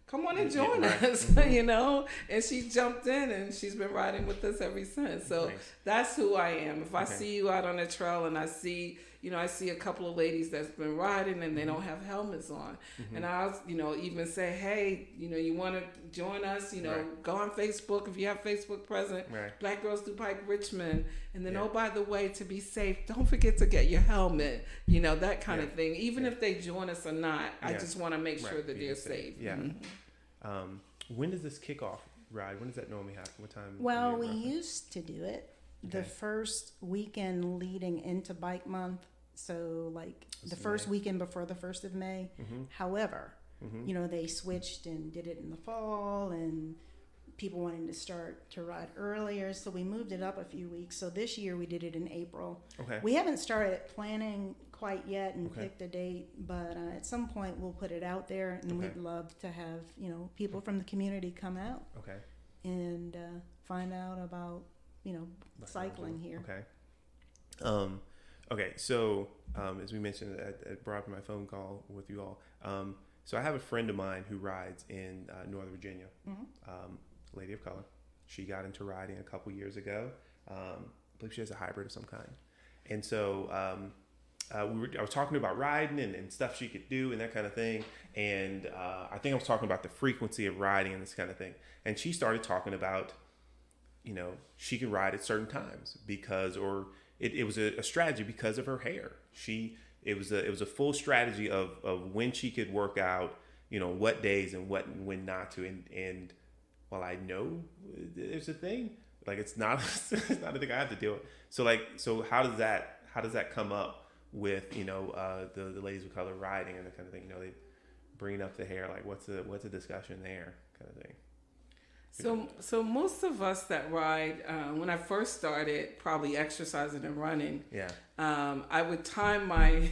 come on and join right. us, and she jumped in, and she's been riding with us ever since. So Nice. that's who I am. If I Okay. see you out on the trail and I see a couple of ladies that's been riding and they don't have helmets on, and I'll, even say, hey, you want to join us, Right. go on Facebook if you have Facebook present, Right. Black Girls Do Bike Richmond, and then, Yeah. oh, by the way, to be safe, don't forget to get your helmet, that kind of Yeah. thing. Even Yeah. if they join us or not, I Yeah. just want to make sure Right. that Be they're safe. safe. Yeah. Mhm. When does this kickoff ride? When does that normally happen? What time? Well, of we year roughly? used to do it the Okay. first weekend leading into Bike Month. So, like the That's first May. weekend before the 1st of May. Mhm. However, Mhm. they switched and did it in the fall, and people wanted to start to ride earlier. So we moved it up a few weeks. So this year we did it in April. Okay. We haven't started planning quite yet and Okay. picked a date, but at some point we'll put it out there, and Okay. we'd love to have, people from the community come out Okay. and find out about, cycling here. Okay. Okay. So, as we mentioned, I brought up my phone call with you all. So I have a friend of mine who rides in Northern Virginia. Lady of color. She got into riding a couple years ago. I believe she has a hybrid of some kind. And so I was talking about riding and stuff she could do and that kind of thing. And I think I was talking about the frequency of riding and this kind of thing. And she started talking about, she could ride at certain times because, or it was a strategy because of her hair. It was a full strategy of when she could work out, what days and when not to. And while I know there's a thing, like it's not a thing I have to deal with. So how does that come up with the ladies of color riding and the kind of thing? They bringing up the hair, like what's the discussion there, kind of thing. So most of us that ride, when I first started probably exercising and running, I would time my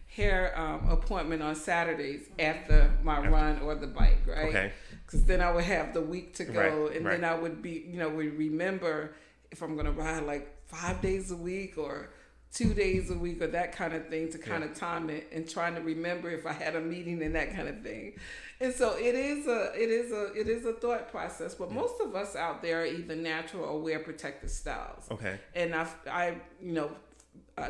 hair appointment on Saturdays after my run or the bike, right? Okay. Because then I would have the week to go, right, and then I would be, would remember if I'm going to ride like 5 days a week or 2 days a week or that kind of thing to kind of time it, and trying to remember if I had a meeting and that kind of thing. And so it is a thought process, but most of us out there are either natural or wear protective styles. Okay. And I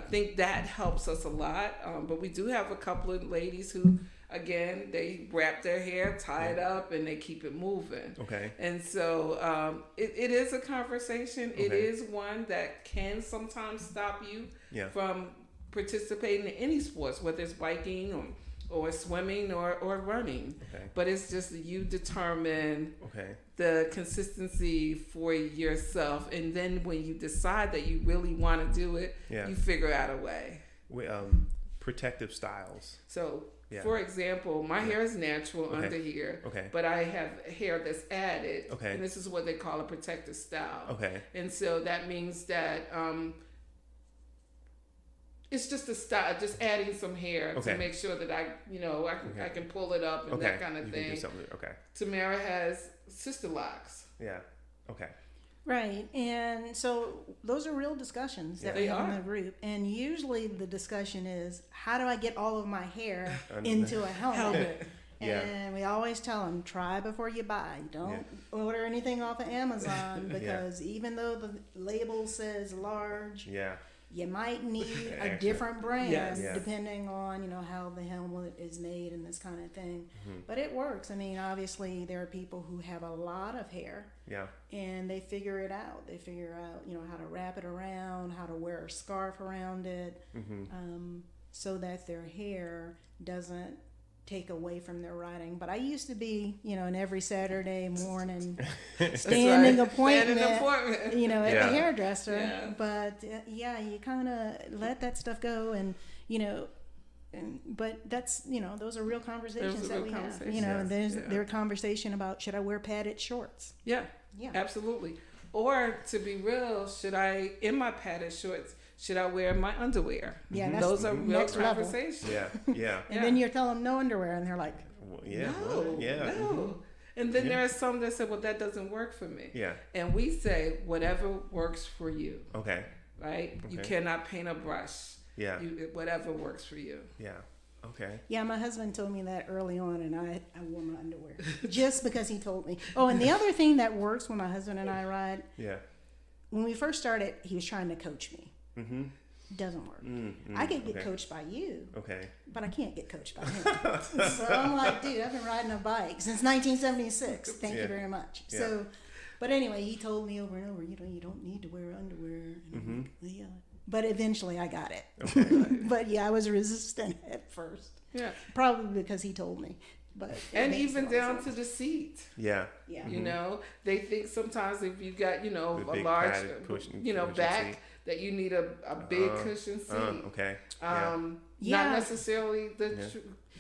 think that helps us a lot. But we do have a couple of ladies who, again, they wrap their hair, tie it up, and they keep it moving. Okay. And so it is a conversation. Okay. It is one that can sometimes stop you from participating in any sports, whether it's biking or swimming or running. Okay. But it's just you determine the consistency for yourself. And then when you decide that you really want to do it, you figure out a way. Protective styles. So, for example, my hair is natural under here, but I have hair that's added, and this is what they call a protective style. Okay. And so that means that it's just a style, just adding some hair to make sure that I can pull it up and that kind of thing. Do something. Okay. Tamara has sister locks. Yeah. Okay. Right, and so those are real discussions that we have in the group, and usually the discussion is, how do I get all of my hair into a helmet? And we always tell them, try before you buy. Don't order anything off of Amazon, because even though the label says large, you might need a different brand depending on how the helmet is made and this kind of thing. Mm-hmm. But it works. I mean, obviously there are people who have a lot of hair, and they figure it out. They figure out how to wrap it around, how to wear a scarf around it, so that their hair doesn't take away from their riding. But I used to be, in every Saturday morning standing appointment, at the hairdresser. Yeah. But you kind of let that stuff go, and but that's those are real conversations that we have. And there are conversation about, should I wear padded shorts? Yeah, absolutely. Or to be real, should I, in my padded shorts, should I wear my underwear? Yeah, that's those are real conversations. Yeah. And then you tell them no underwear, and they're like, no. And then there are some that say, well, that doesn't work for me. Yeah. And we say, whatever works for you. Okay. Right? Okay. You cannot paint a brush. Yeah. Whatever works for you. Yeah. Okay. Yeah, my husband told me that early on, and I wore my underwear just because he told me. Oh, and the other thing that works when my husband and I ride, when we first started, he was trying to coach me. Mm-hmm. Doesn't work. I can get coached by you, but I can't get coached by him. So I'm like, dude, I've been riding a bike since 1976. Thank you very much. Yeah. So, but anyway, he told me over and over, you don't need to wear underwear. And I'm like, but eventually I got it. Okay. But I was resistant at first. Yeah, probably because he told me. But and even down to the seat. Yeah. They think sometimes if you got a large back seat, that you need a big cushion seat. Not necessarily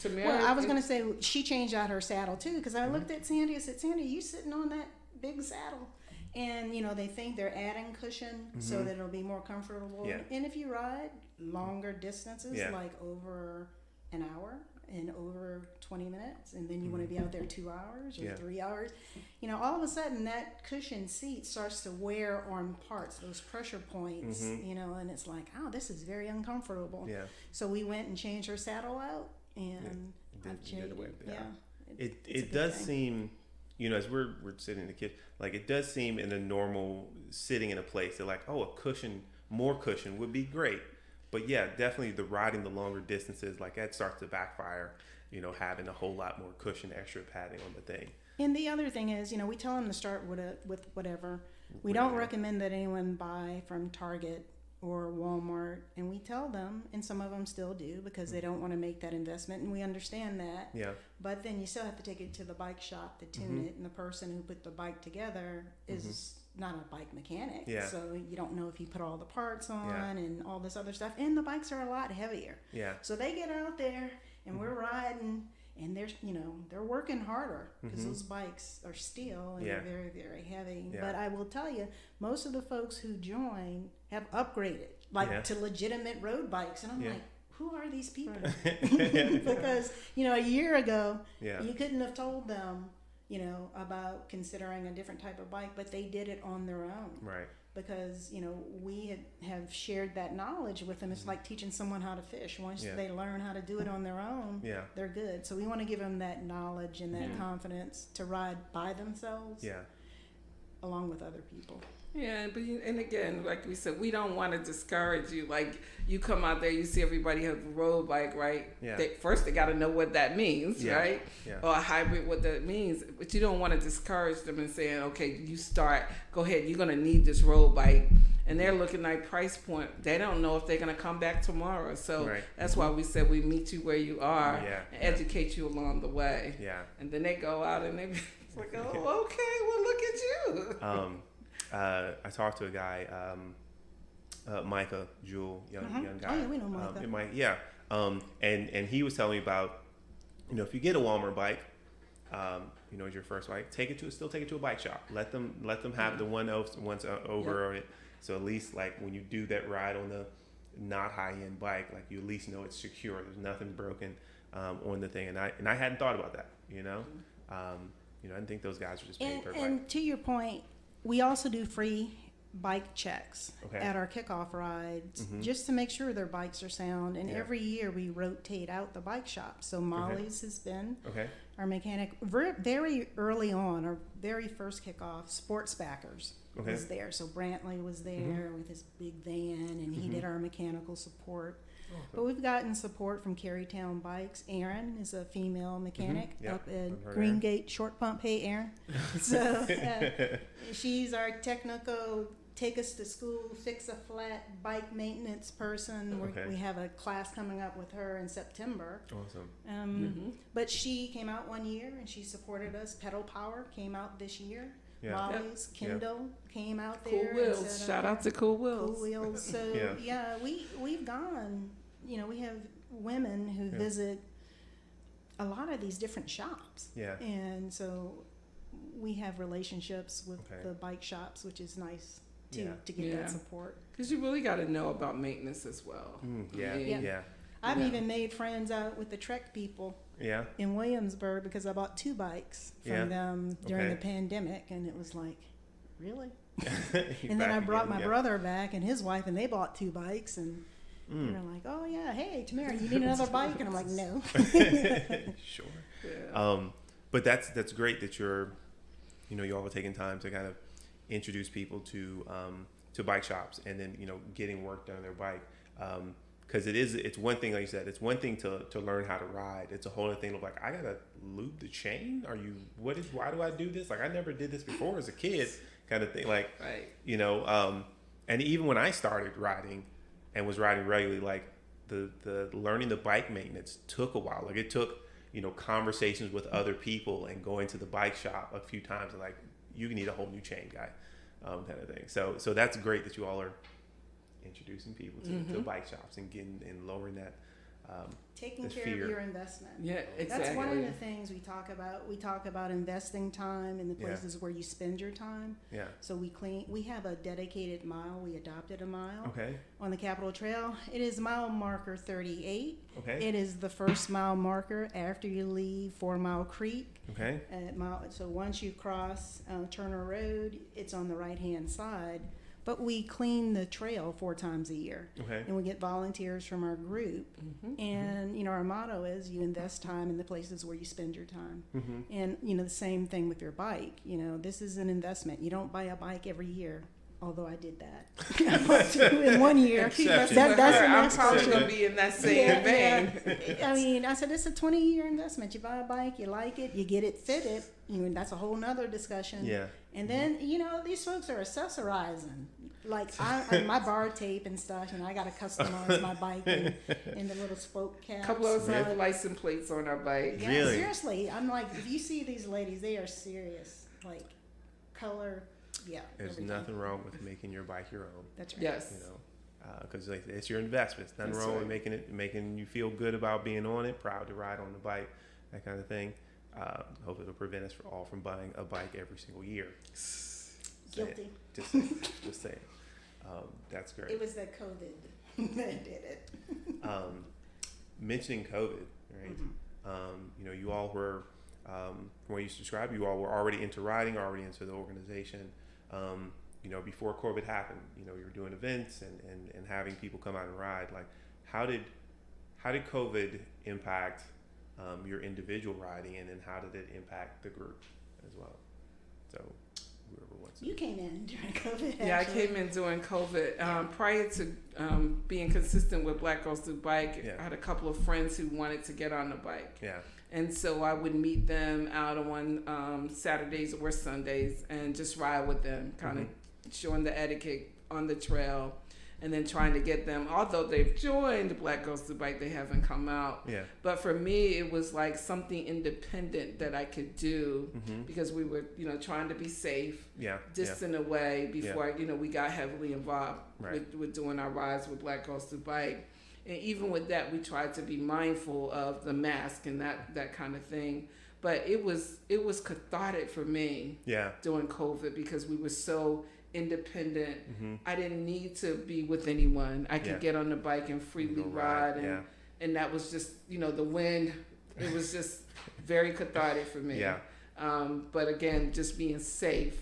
Tamara. Well, I was going to say, she changed out her saddle too, because I looked at Sandy and said, Sandy, you sitting on that big saddle? And they think they're adding cushion so that it'll be more comfortable. Yeah. And if you ride longer distances, like over an hour and over 20 minutes, and then you want to be out there 2 hours or 3 hours, all of a sudden that cushion seat starts to wear on parts, those pressure points, and it's like, oh, this is very uncomfortable. Yeah. So we went and changed her saddle out, and I've changed it. It does seem, as we're sitting in the kitchen, like it does seem in a normal sitting in a place, they're like, oh, more cushion would be great. But yeah, definitely the riding the longer distances, like that starts to backfire, having a whole lot more cushion, extra padding on the thing. And the other thing is, we tell them to start with whatever. We don't recommend that anyone buy from Target or Walmart, and we tell them, and some of them still do because they don't want to make that investment, and we understand that. Yeah. But then you still have to take it to the bike shop to tune it, and the person who put the bike together is not a bike mechanic. Yeah. So you don't know if he put all the parts on Yeah. and all this other stuff. And the bikes are a lot heavier. Yeah. So they get out there and we're riding, and they're working harder because those bikes are steel and Yeah. they're very, very heavy. Yeah. But I will tell you, most of the folks who join have upgraded to legitimate road bikes, and I'm Yeah. like, who are these people? Because a year ago, Yeah. you couldn't have told them about considering a different type of bike, but they did it on their own. Right. Because we have shared that knowledge with them. It's like teaching someone how to fish. Once they learn how to do it on their own, they're good. So we want to give them that knowledge and that confidence to ride by themselves, along with other people. Yeah, and again, like we said, we don't want to discourage you. Like, you come out there, you see everybody have a road bike, right? Yeah. First, they got to know what that means, right? Yeah. Or a hybrid, what that means. But you don't want to discourage them and saying, okay, go ahead, you're going to need this road bike. And they're looking at price point. They don't know if they're going to come back tomorrow. So that's why we said we meet you where you are and educate you along the way. Yeah. And then they go out and they like, oh, okay, well, look at you. I talked to a guy, Micah Jewel, young guy. Oh, yeah, we know Micah. And he was telling me about, if you get a Walmart bike, as your first bike, take it to a bike shop. Let them have the once over it. So at least like when you do that ride on the not high end bike, like you at least know it's secure. There's nothing broken on the thing. And I hadn't thought about that. I didn't think those guys were just paying per bike. And to your point, we also do free bike checks at our kickoff rides just to make sure their bikes are sound. And every year we rotate out the bike shop. So Molly's has been our mechanic. Very early on, our very first kickoff, Sports Backers was there. So Brantley was there with his big van, and he did our mechanical support. But we've gotten support from Carytown Bikes. Erin is a female mechanic up at Greengate Short Pump. Hey, Erin. So she's our technical, take us to school, fix a flat bike maintenance person. We have a class coming up with her in September. Awesome. But she came out one year and she supported us. Pedal Power came out this year. Yeah. Molly's Kindle came out Cool there. Wheels. Shout out to Cool Wheels. Cool Wheels. So we've gone. We have women who visit a lot of these different shops. Yeah. And so we have relationships with the bike shops, which is nice too, to get that support. Because you really got to know about maintenance as well. I've even made friends out with the Trek people in Williamsburg because I bought 2 bikes from them during the pandemic, and it was like, really? And then I brought my brother back and his wife, and they bought 2 bikes, and they're like, oh yeah, hey Tamara, you need another bike? And I'm like, no. Sure. Yeah. But that's great that you're you all are taking time to kind of introduce people to bike shops, and then getting work done on their bike. Because it's one thing, like you said, it's one thing to learn how to ride. It's a whole other thing of like, I gotta lube the chain. Why do I do this? Like, I never did this before as a kid, kind of thing. Like, and even when I started riding and was riding regularly, like the learning the bike maintenance took a while. Like, it took conversations with other people and going to the bike shop a few times, and like, you need a whole new chain guy, kind of thing. So that's great that you all are introducing people to bike shops and getting and lowering that taking care of your investment. Yeah, exactly. That's one of the things we talk about. We talk about investing time in the places where you spend your time. Yeah. So we have a dedicated mile. We adopted a mile on the Capitol Trail. It is mile marker 38. It is the first mile marker after you leave 4 Mile Creek. So once you cross Turner Road, it's on the right-hand side. But we clean the trail 4 times a year. And we get volunteers from our group. And, our motto is you invest time in the places where you spend your time. And, the same thing with your bike. This is an investment. You don't buy a bike every year. A although I did that in 1 year. Exception. That's an I'm probably exception. going to be in that same vein. I mean, I said, it's a 20-year investment. You buy a bike, you like it, you get it fitted. That's a whole nother discussion. Yeah. And then, these folks are accessorizing. Like, my bar tape and stuff, I got to customize my bike in the little spoke caps. A couple of us have license plates on our bike. Yeah, Really? seriously. I'm like, if you see these ladies, they are serious. Like, color, yeah. There's everything. nothing wrong with making your bike your own. That's right. Yes. Because it's your investment. There's nothing That's wrong right. with making you feel good about being on it, proud to ride on the bike, that kind of thing. Hope it'll prevent us from buying a bike every single year. Guilty. Just saying. That's great. It was the COVID that did it. Mentioning COVID, right? Mm-hmm. You all were, from what you described, you all were already into riding, already into the organization. Before COVID happened, you were doing events and having people come out and ride. Like, how did COVID impact your individual riding, and then how did it impact the group as well? So, whoever wants to. You came in during COVID. Yeah, I actually. came in during COVID. Prior to being consistent with Black Girls Do Bike, Yeah. I had a couple of friends who wanted to get on the bike. Yeah. And so I would meet them out on Saturdays or Sundays and just ride with them, kind of showing the etiquette on the trail, and then trying to get them, although they've joined Black Girls Do Bike, they haven't come out. Yeah. But for me, it was like something independent that I could do because we were, trying to be safe, Yeah. distant away before, we got heavily involved Right. with doing our rides with Black Girls Do Bike. And even with that, we tried to be mindful of the mask and that kind of thing. But it was cathartic for me Yeah. during COVID because we were so independent. I didn't need to be with anyone. I could get on the bike and freely Go ride. ride, And that was just, the wind. It was just very cathartic for me. Yeah. But again, just being safe,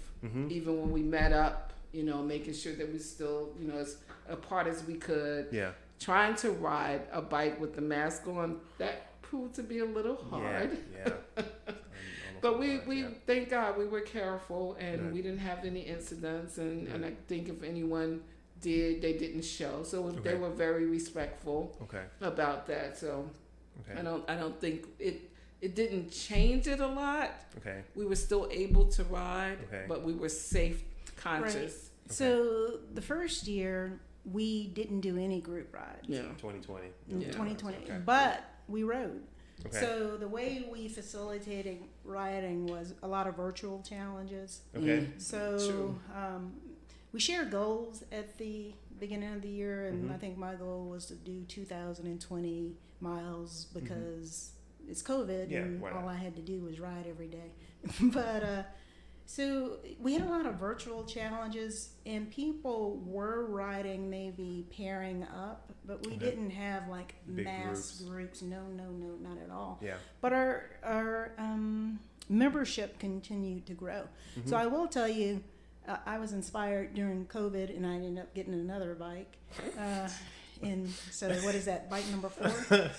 even when we met up, making sure that we still, as apart as we could. Yeah. Trying to ride a bike with the mask on, that proved to be a little hard. Yeah. But we thank God we were careful and Good. we didn't have any incidents. And I think if anyone did, they didn't show. So they were very respectful about that. So I don't think it didn't change it a lot. Okay. We were still able to ride, Okay. but we were safe, conscious. Right. So the first year, we didn't do any group rides. Yeah. 2020. In Yeah. 2020. Okay. But we rode. Okay. So the way we facilitated riding was a lot of virtual challenges. Okay. So True. we shared goals at the beginning of the year, and I think my goal was to do 2,020 miles because it's COVID, Yeah, and why not? all I had to do was ride every day. But so we had a lot of virtual challenges, and people were riding, maybe pairing up, but we didn't have like Big mass groups. No, not at all. Yeah. But our membership continued to grow. So I will tell you, I was inspired during COVID, and I ended up getting another bike. And so what is that, bike number 4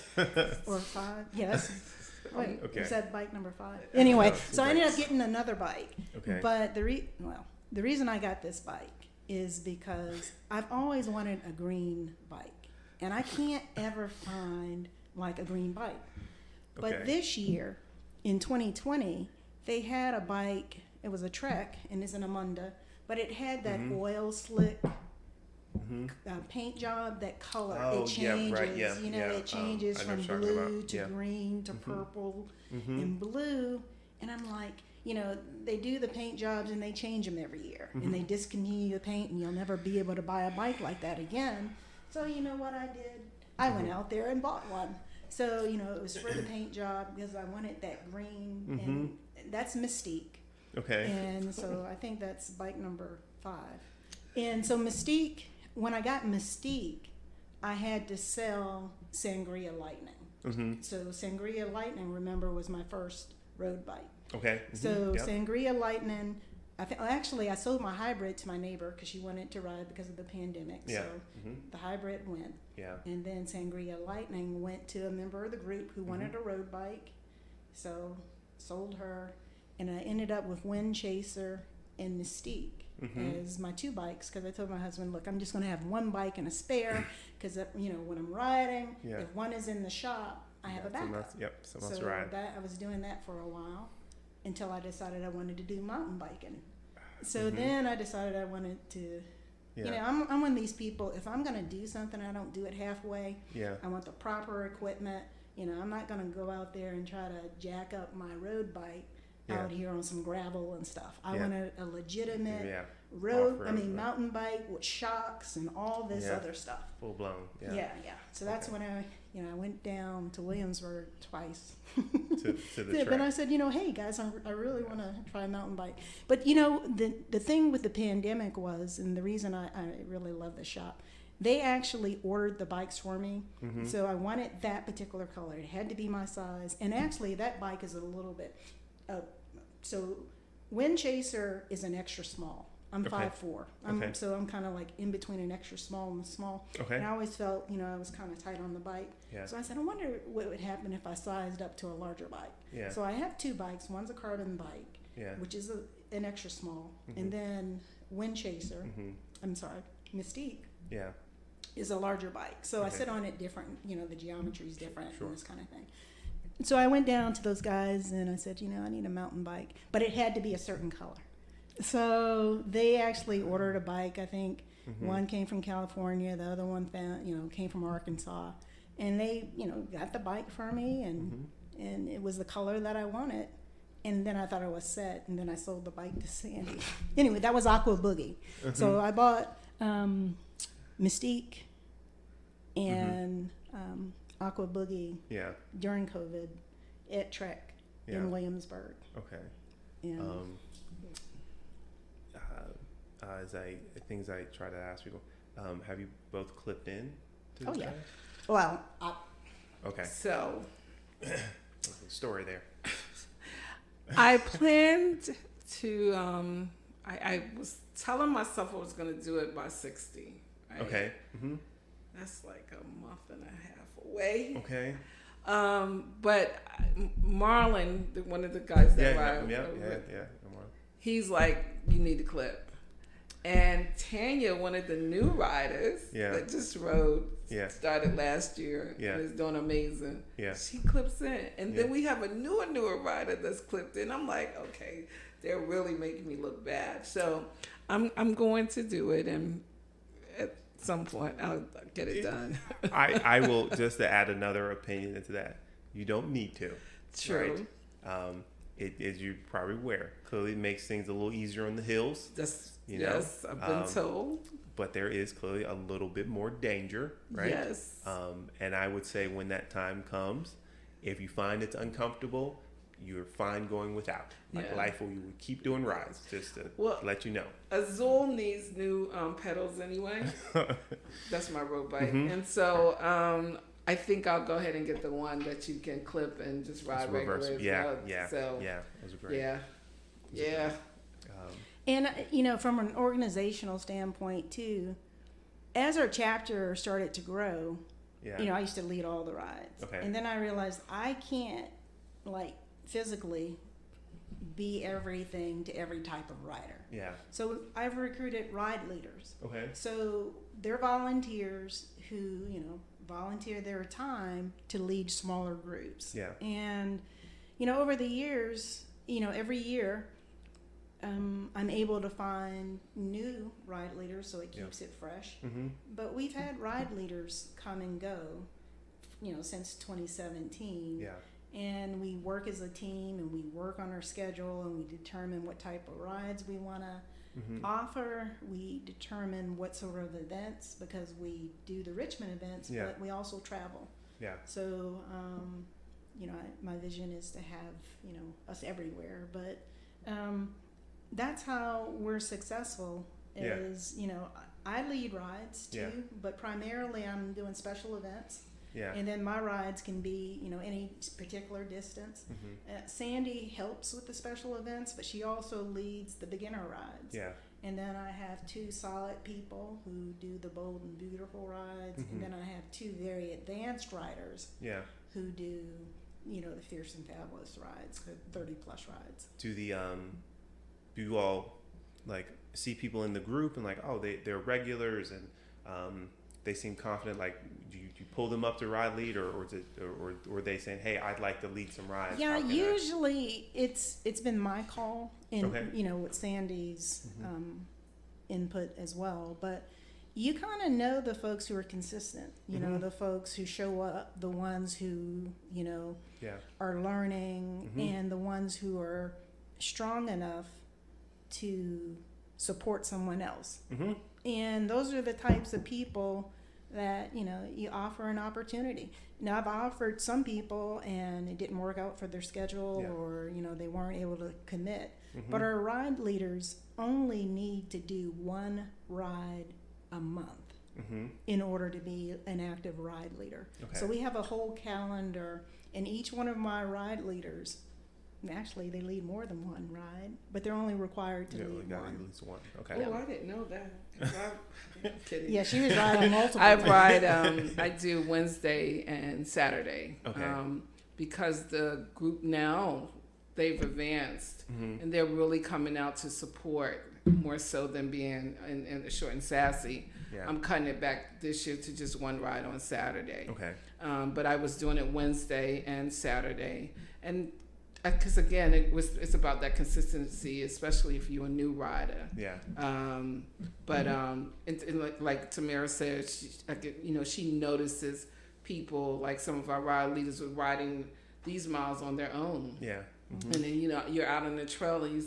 or 5? Yes. Wait, Okay. is that bike number 5? Anyway, No, so I ended up getting another bike. Okay. But the reason I got this bike is because I've always wanted a green bike, and I can't ever find like a green bike. But Okay. this year, in 2020, they had a bike. It was a Trek, and it's an Amunda, but it had that oil slick paint job, that color. Oh, it yeah, changes. right, yeah, yeah. It changes I know from what you're talking blue about. to Yeah. green to purple and blue. And I'm like, they do the paint jobs and they change them every year. And they discontinue the paint, and you'll never be able to buy a bike like that again. So you know what I did? I went out there and bought one. So, it was for the paint job because I wanted that green. And that's Mystique. Okay. And so I think that's bike number 5. And so Mystique, when I got Mystique, I had to sell Sangria Lightning. So Sangria Lightning, remember, was my first road bike. Okay. So Yep. Sangria Lightning, I sold my hybrid to my neighbor because she wanted to ride because of the pandemic. Yeah. So the hybrid went. Yeah. And then Sangria Lightning went to a member of the group who wanted a road bike. So sold her. And I ended up with Wind Chaser and Mystique. as my 2 bikes, because I told my husband, look, I'm just going to have 1 bike and a spare, because when I'm riding, if one is in the shop, I have a backup. Someone else to ride. I was doing that for a while until I decided I wanted to do mountain biking. So then I decided I wanted to. I'm one of these people, if I'm going to do something, I don't do it halfway. I want the proper equipment. I'm not going to go out there and try to jack up my road bike out here on some gravel and stuff. I want a legitimate mountain bike with shocks and all this other stuff. Full blown. So that's when I went down to Williamsburg twice. to the track. But I said, hey guys, I really want to try a mountain bike. But the thing with the pandemic was, and the reason I really love the shop, they actually ordered the bikes for me. So I wanted that particular color. It had to be my size. And actually that bike is a little bit, so Wind Chaser is an extra small. I'm 5'4". So I'm kind of like in between an extra small and a small. And I always felt, I was kind of tight on the bike. So I said, I wonder what would happen if I sized up to a larger bike. So I have 2 bikes. One's a carbon bike, which is an extra small. And then Wind Chaser, Mystique, is a larger bike. So I sit on it different, the geometry is different and this kind of thing. So I went down to those guys and I said, I need a mountain bike, but it had to be a certain color. So they actually ordered a bike. I think one came from California, the other one came from Arkansas, and they got the bike for me, and it was the color that I wanted. And then I thought I was set, and then I sold the bike to Sandy. Anyway, that was Aqua Boogie. So I bought Mystique and Aqua Boogie during COVID at Trek in Williamsburg. And things I try to ask people, have you both clipped in to the tires? Well, so story there. I planned to I was telling myself I was going to do it by 60, right? That's like a month and a half away. But Marlon, one of the guys that ride, he's like, you need to clip. And Tanya, one of the new riders that just rode, started last year and is doing amazing. She clips in. And then we have a newer rider that's clipped in. I'm like, okay, they're really making me look bad. So I'm going to do it, and at some point I'll get it done. I will, just to add another opinion into that, you don't need to. True. Right? It, as you probably aware, clearly makes things a little easier on the hills. Yes, I've been told. But there is clearly a little bit more danger, right? Yes. And I would say when that time comes, if you find it's uncomfortable, you're fine going without. Life, you would keep doing rides, just to let you know. Azul needs new pedals anyway. That's my road bike. And so I think I'll go ahead and get the one that you can clip and just ride regular. Those are great. And from an organizational standpoint too, as our chapter started to grow, I used to lead all the rides, and then I realized I can't physically be everything to every type of rider. So I've recruited ride leaders. So they're volunteers who volunteer their time to lead smaller groups. And over the years, every year I'm able to find new ride leaders, so it keeps it fresh. But we've had ride leaders come and go since 2017. And we work as a team, and we work on our schedule, and we determine what type of rides we want to offer. We determine what sort of events, because we do the Richmond events, but we also travel. So, my vision is to have, us everywhere. But that's how we're successful is, I lead rides too, but primarily I'm doing special events. And then my rides can be, any particular distance. Sandy helps with the special events, but she also leads the beginner rides. And then I have 2 solid people who do the bold and beautiful rides. And then I have 2 very advanced riders who do, the fierce and fabulous rides, the 30 plus rides. Do the, do you all like see people in the group and like, oh, they're regulars and they seem confident? Like, do you pull them up to ride lead, or is it, or they saying, hey, I'd like to lead some rides? Yeah, usually it's been my call, and with Sandy's input as well. But you kind of know the folks who are consistent. You know, the folks who show up, the ones who are learning, and the ones who are strong enough to support someone else. And those are the types of people that you offer an opportunity. Now, I've offered some people and it didn't work out for their schedule, or they weren't able to commit. But our ride leaders only need to do one ride a month in order to be an active ride leader. So we have a whole calendar, and each one of my ride leaders, actually they lead more than one ride, but they're only required to lead one. At least one. Oh, I didn't know that. I'm kidding. Yeah, she was riding multiple. I do Wednesday and Saturday. Because the group now, they've advanced and they're really coming out to support more so than being in the short and sassy. I'm cutting it back this year to just one ride on Saturday. But I was doing it Wednesday and Saturday, and because again, it's about that consistency, especially if you're a new rider. But like Tamara said, she notices people, like some of our ride leaders were riding these miles on their own. And then you're out on the trail and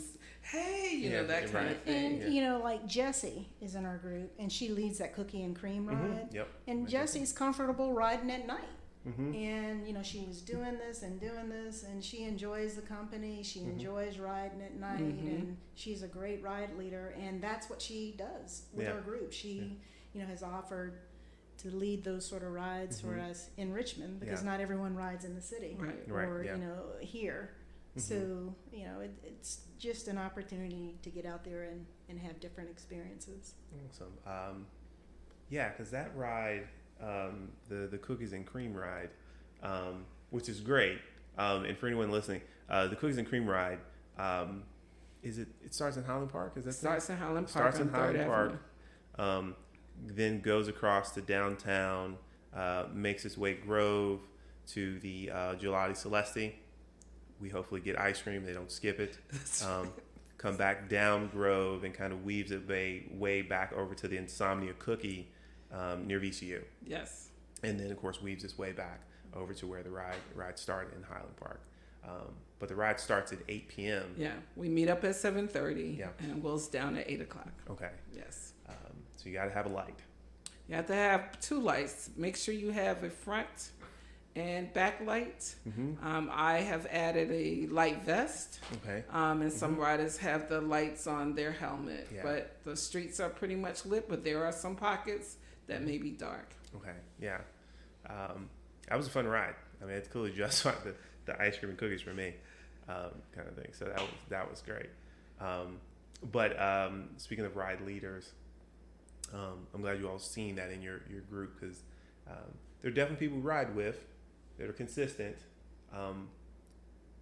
that kind of thing. And like Jessie is in our group, and she leads that cookie and cream ride. And Jessie's comfortable riding at night. And she was doing this, and she enjoys the company. She enjoys riding at night, and she's a great ride leader, and that's what she does with our group. She has offered to lead those sort of rides for us in Richmond, because not everyone rides in the city or here. So it's just an opportunity to get out there and have different experiences. Awesome. Because that ride, the cookies and cream ride, which is great. And for anyone listening, the cookies and cream ride, it starts in Highland Park? Is that starts in Highland Park? Starts in Highland Park. Then goes across to downtown, makes its way Grove to the Gelati Celesti. We hopefully get ice cream. They don't skip it. Come back down Grove and kind of weaves its way back over to the Insomnia Cookie near VCU. Yes. And then, of course, weaves its way back over to where the ride started in Highland Park. But the ride starts at 8 p.m. Yeah. We meet up at 7:30 and goes down at 8 o'clock. Okay. Yes. So you got to have a light. You have to have two lights. Make sure you have a front and backlight. I have added a light vest. And some riders have the lights on their helmet. But the streets are pretty much lit, but there are some pockets that may be dark. That was a fun ride. I mean, it's clearly just like the ice cream and cookies for me, kind of thing. So that was great. But speaking of ride leaders, I'm glad you all seen that in your group, because there are definitely people who ride with that are consistent,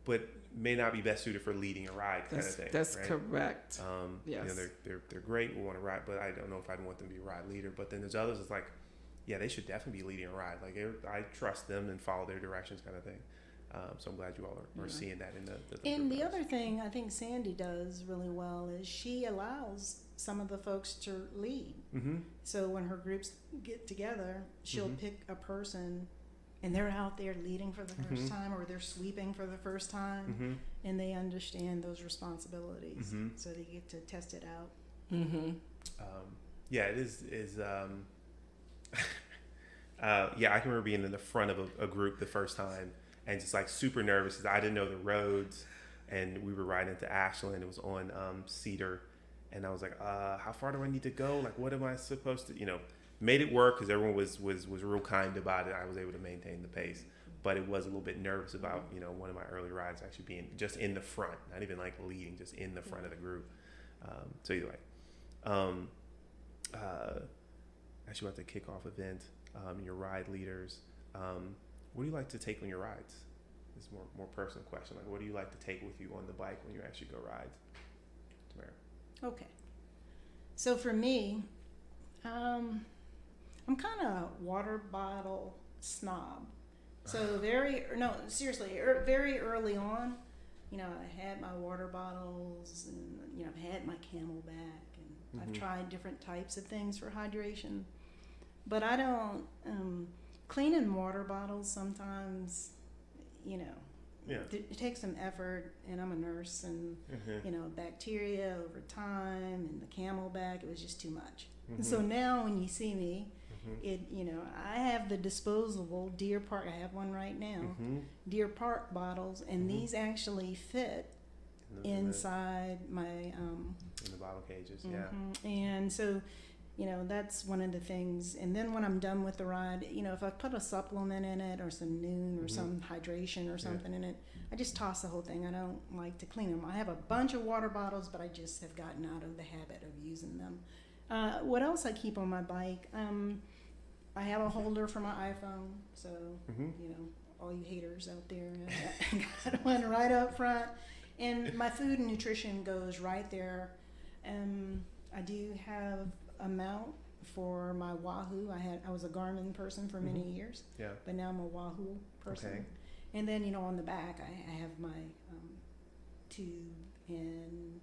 but may not be best suited for leading a ride kind of thing. That's correct. Yes. They're great. We want to ride, but I don't know if I'd want them to be a ride leader. But then there's others that's like, they should definitely be leading a ride. Like I trust them and follow their directions kind of thing. So I'm glad you all are seeing that in the And the other thing I think Sandy does really well is she allows some of the folks to lead. So when her groups get together, she'll pick a person, and they're out there leading for the first time, or they're sweeping for the first time, and they understand those responsibilities, so they get to test it out. It is. I can remember being in the front of a group the first time and just like super nervous because I didn't know the roads, and we were riding into Ashland. It was on Cedar, and I was like, how far do I need to go? Like, what am I supposed to, made it work because everyone was real kind about it. I was able to maintain the pace, but it was a little bit nervous about, one of my early rides actually being just in the front, not even like leading, just in the front of the group. So either way, actually about the kickoff event, your ride leaders, what do you like to take on your rides? This is more personal question. Like, what do you like to take with you on the bike when you actually go ride? Tamara. Okay. So for me, I'm kind of a water bottle snob. So very early on, I had my water bottles, and I've had my Camelback, and I've tried different types of things for hydration. But I don't cleaning water bottles sometimes, it takes some effort, and I'm a nurse, and bacteria over time, and the Camelback, it was just too much. And so now when you see me, I have the disposable Deer Park. I have one right now. Deer Park bottles, and these actually fit inside my in the bottle cages. Yeah. And so, that's one of the things. And then when I'm done with the ride, if I put a supplement in it or some Noon or some hydration or something in it, I just toss the whole thing. I don't like to clean them. I have a bunch of water bottles, but I just have gotten out of the habit of using them. What else I keep on my bike? I have a holder for my iPhone, so all you haters out there, I got one right up front, and my food and nutrition goes right there. I do have a mount for my Wahoo. I was a Garmin person for many years, but now I'm a Wahoo person. Okay. And then on the back I have my tube and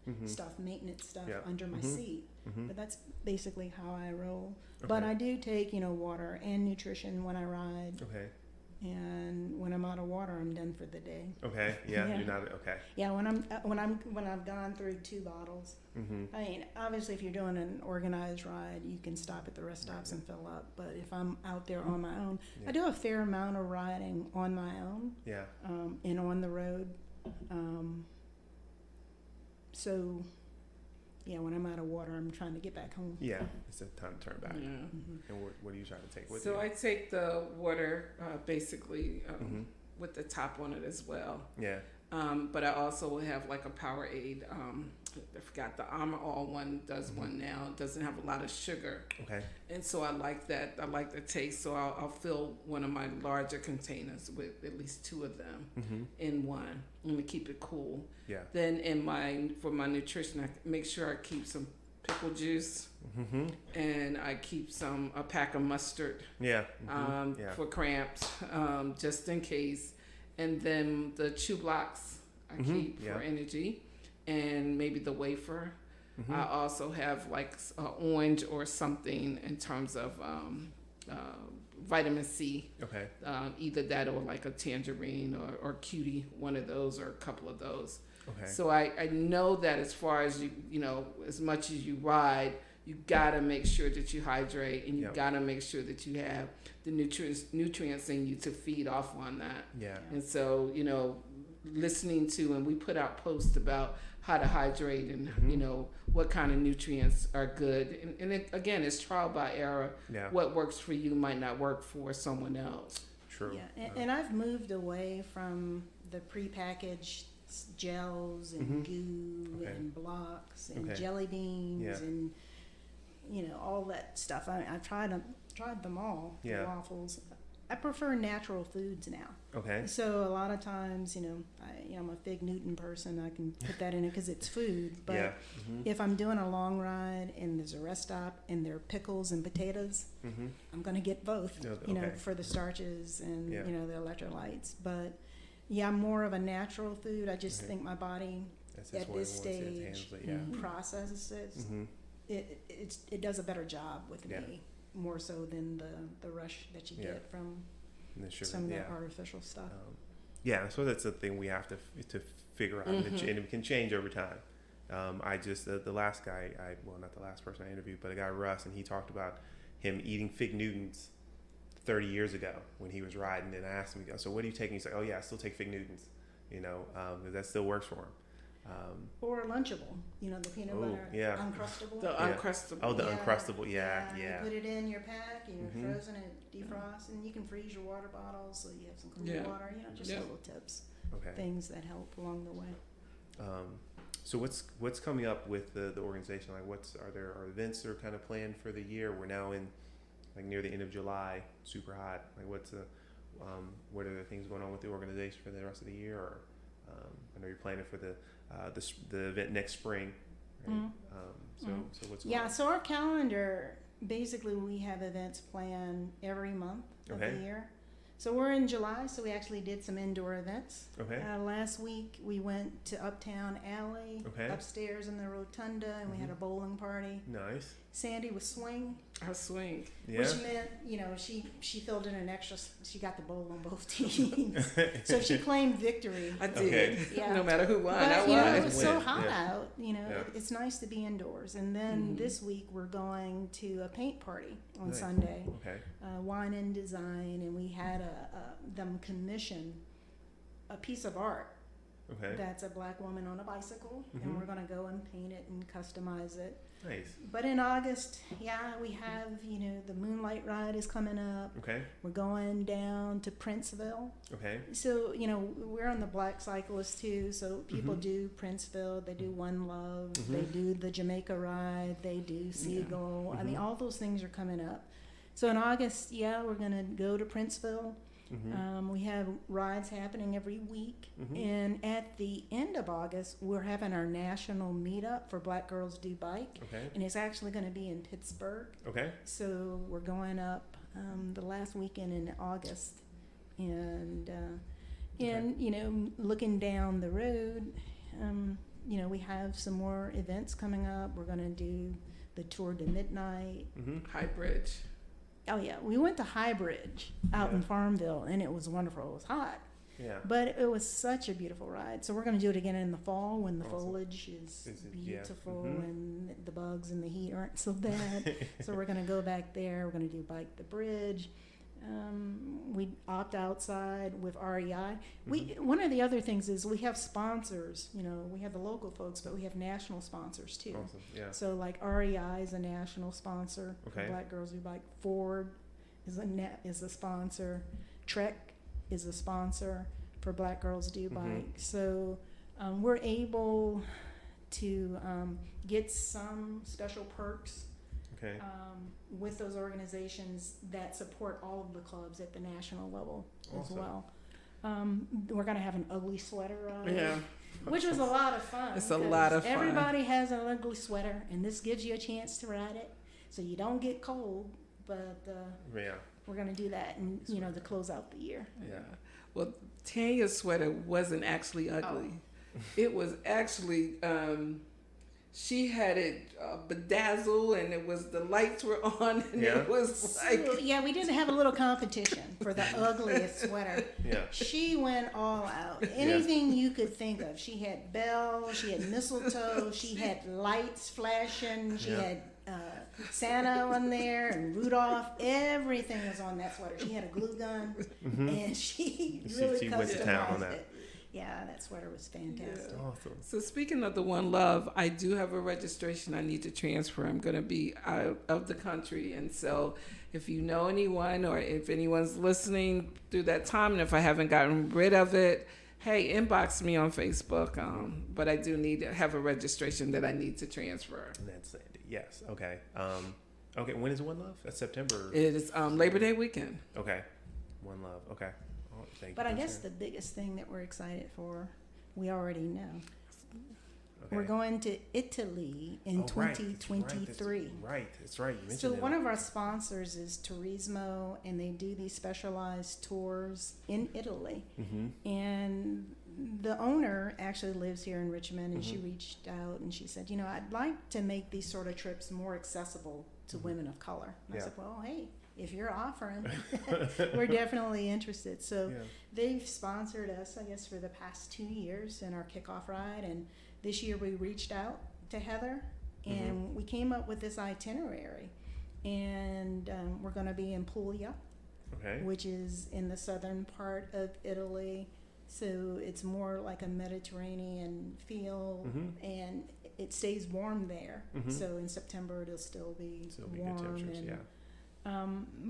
maintenance stuff under my seat. But that's basically how I roll. Okay. But I do take, water and nutrition when I ride. Okay. And when I'm out of water, I'm done for the day. Okay. Yeah. You're not okay. Yeah. When I've gone through 2 bottles. I mean, obviously, if you're doing an organized ride, you can stop at the rest stops and fill up. But if I'm out there on my own, I do a fair amount of riding on my own. Yeah. And on the road. So, when I'm out of water, I'm trying to get back home. Yeah, it's a time to turn back. Yeah. And what are you trying to take with you? So I take the water basically with the top on it as well. Yeah. But I also will have like a Powerade. I forgot the Armor All one does one now. It doesn't have a lot of sugar. Okay. And so I like that. I like the taste. So I'll fill one of my larger containers with at least 2 of them in one. Let me keep it cool. Yeah. Then for my nutrition, I make sure I keep some pickle juice, and I keep a pack of mustard. Yeah. For cramps, just in case. And then the chew blocks I keep for energy, and maybe the wafer. I also have like an orange or something in terms of vitamin C. Okay. Either that or like a tangerine or cutie, one of those or a couple of those. Okay. So I know that as far as as much as you ride, you gotta make sure that you hydrate, and you gotta make sure that you have the nutrients in you to feed off on that. Yeah. And so listening to, and we put out posts about how to hydrate and what kind of nutrients are good, and it, again, it's trial by error. Yeah. What works for you might not work for someone else. True. Yeah, and I've moved away from the prepackaged gels and goo and blocks and jelly beans and all that stuff. I've tried them all. The waffles. I prefer natural foods now. Okay. So a lot of times, I'm a Fig Newton person. I can put that in it because it's food. But if I'm doing a long ride and there's a rest stop and there are pickles and potatoes, I'm going to get both. For the starches and the electrolytes. But I'm more of a natural food. I just think my body at this stage processes it. It does a better job with me. More so than the rush that you get from some of that artificial stuff. So that's the thing we have to figure out, and it can change over time. I just the last guy, not the last person I interviewed, but a guy, Russ, and he talked about him eating Fig Newtons 30 years ago when he was riding, and I asked him, so what are you taking? He's like, I still take Fig Newtons, because that still works for him. Or Lunchable, the peanut butter, Uncrustable. The Uncrustable. Oh, the Uncrustable, yeah. You put it in your pack, you're frozen, it defrosts, and you can freeze your water bottles so you have some cool water, just little tips, things that help along the way. So what's coming up with the organization? Like, are there events that are kind of planned for the year? We're now in near the end of July, super hot. Like, what are the things going on with the organization for the rest of the year? Or I know you're planning for the event next spring, Right? Mhm. So what's Yeah, going so our calendar, basically we have events planned every month of Okay. the year. So we're in July, so we actually did some indoor events. on? Okay. Last week we went to Uptown Alley, Okay. upstairs in the rotunda, and we had a bowling party. Nice. Sandy was swing, I swing. Yeah. which meant, she filled in an extra, she got the bowl on both teams. So she claimed victory. I did. Okay. Yeah. No matter who won, I But, won. it was so Win, hot yeah. out, Yeah. it's nice to be indoors. And then Mhm. this week we're going to a paint party on Nice. Sunday, Okay. wine and design, and we had them commission a piece of art Okay. that's a black woman on a bicycle, Mhm. and we're going to go and paint it and customize it. Nice. But in August, we have, the Moonlight Ride is coming up. Okay. We're going down to Princeville. Okay. So, we're on the Black Cyclist too. So people Mhm. do Princeville, they do One Love, Mhm. they do the Jamaica Ride, they do Seagull. I mean, Mhm. all those things are coming up. So in August, we're going to go to Princeville. Mm-hmm. We have rides happening every week. Mhm. And at the end of August, we're having our national meetup for Black Girls Do Bike. Okay. And it's actually going to be in Pittsburgh. Okay. So we're going up the last weekend in August. And, looking down the road, we have some more events coming up. We're going to do the Tour de Midnight. Mm-hmm. High Bridge. Oh, yeah. We went to High Bridge out in Yeah. Farmville, and it was wonderful. It was hot. Yeah. But it was such a beautiful ride. So we're going to do it again in the fall when the Awesome. foliage is Is it- yeah. beautiful Mhm. and the bugs and the heat aren't so bad. So we're going to go back there. We're going to do Bike the Bridge. We opt outside with REI. One of the other things is we have sponsors. We have the local folks, but we have national sponsors too. Awesome. Yeah. So like REI is a national sponsor for Okay. Black Girls Who Bike. Ford is a sponsor. Trek is a sponsor for Black Girls Do Bike. Mhm. So we're able to get some special perks Okay. with those organizations that support all of the clubs at the national level as Awesome. well. We're going to have an ugly sweater ride. Yeah. Which was a lot of fun. It's a lot of 'cause fun. Everybody has an ugly sweater, and this gives you a chance to ride it, so you don't get cold. But Yeah. we're gonna do that, and to close out the year. Yeah. Well, Tanya's sweater wasn't actually ugly. It was actually, she had it bedazzled, and the lights were on, and Yeah. it was like. So, we didn't have a little competition for the ugliest sweater. Yeah. She went all out. Anything you could think of. She had bells, she had mistletoe, she had lights flashing, she Yeah. had Santa on there and Rudolph. Everything was on that sweater. She had a glue gun, and she really she went to town on customized that. it. Yeah, that sweater was fantastic. Yeah. Awesome. So speaking of the One Love, I do have a registration I need to transfer. I'm going to be out of the country, and so if you know anyone or if anyone's listening through that time, and if I haven't gotten rid of it, hey, inbox me on Facebook. But I do need to have a registration that I need to transfer. And that's Sandy. Yes. Okay. Okay. When is One Love? That's September. It is Labor Day weekend. Okay. One Love. Okay. Oh, thank you But I for guess sharing. the biggest thing that we're excited for, we already know. Okay. We're going to Italy in Oh, right. 2023. Right. That's right. You mentioned So that. one of our sponsors is Turismo, and they do these specialized tours in Italy. Mm-hmm. And the owner actually lives here in Richmond, and she Mhm. reached out and she said, I'd like to make these sort of trips more accessible to women of color. And I Yeah. said, well, hey, if you're offering, we're definitely interested. So Yeah. they've sponsored us, I guess, for the past 2 years in our kickoff ride. And this year we reached out to Heather, and we came up with this itinerary. And we're going to be in Puglia, Okay. which is in the southern part of Italy. So it's more like a Mediterranean feel, Mhm. and it stays warm there. Mhm. So in September it'll still be Still be warm. good temperatures. And, Yeah.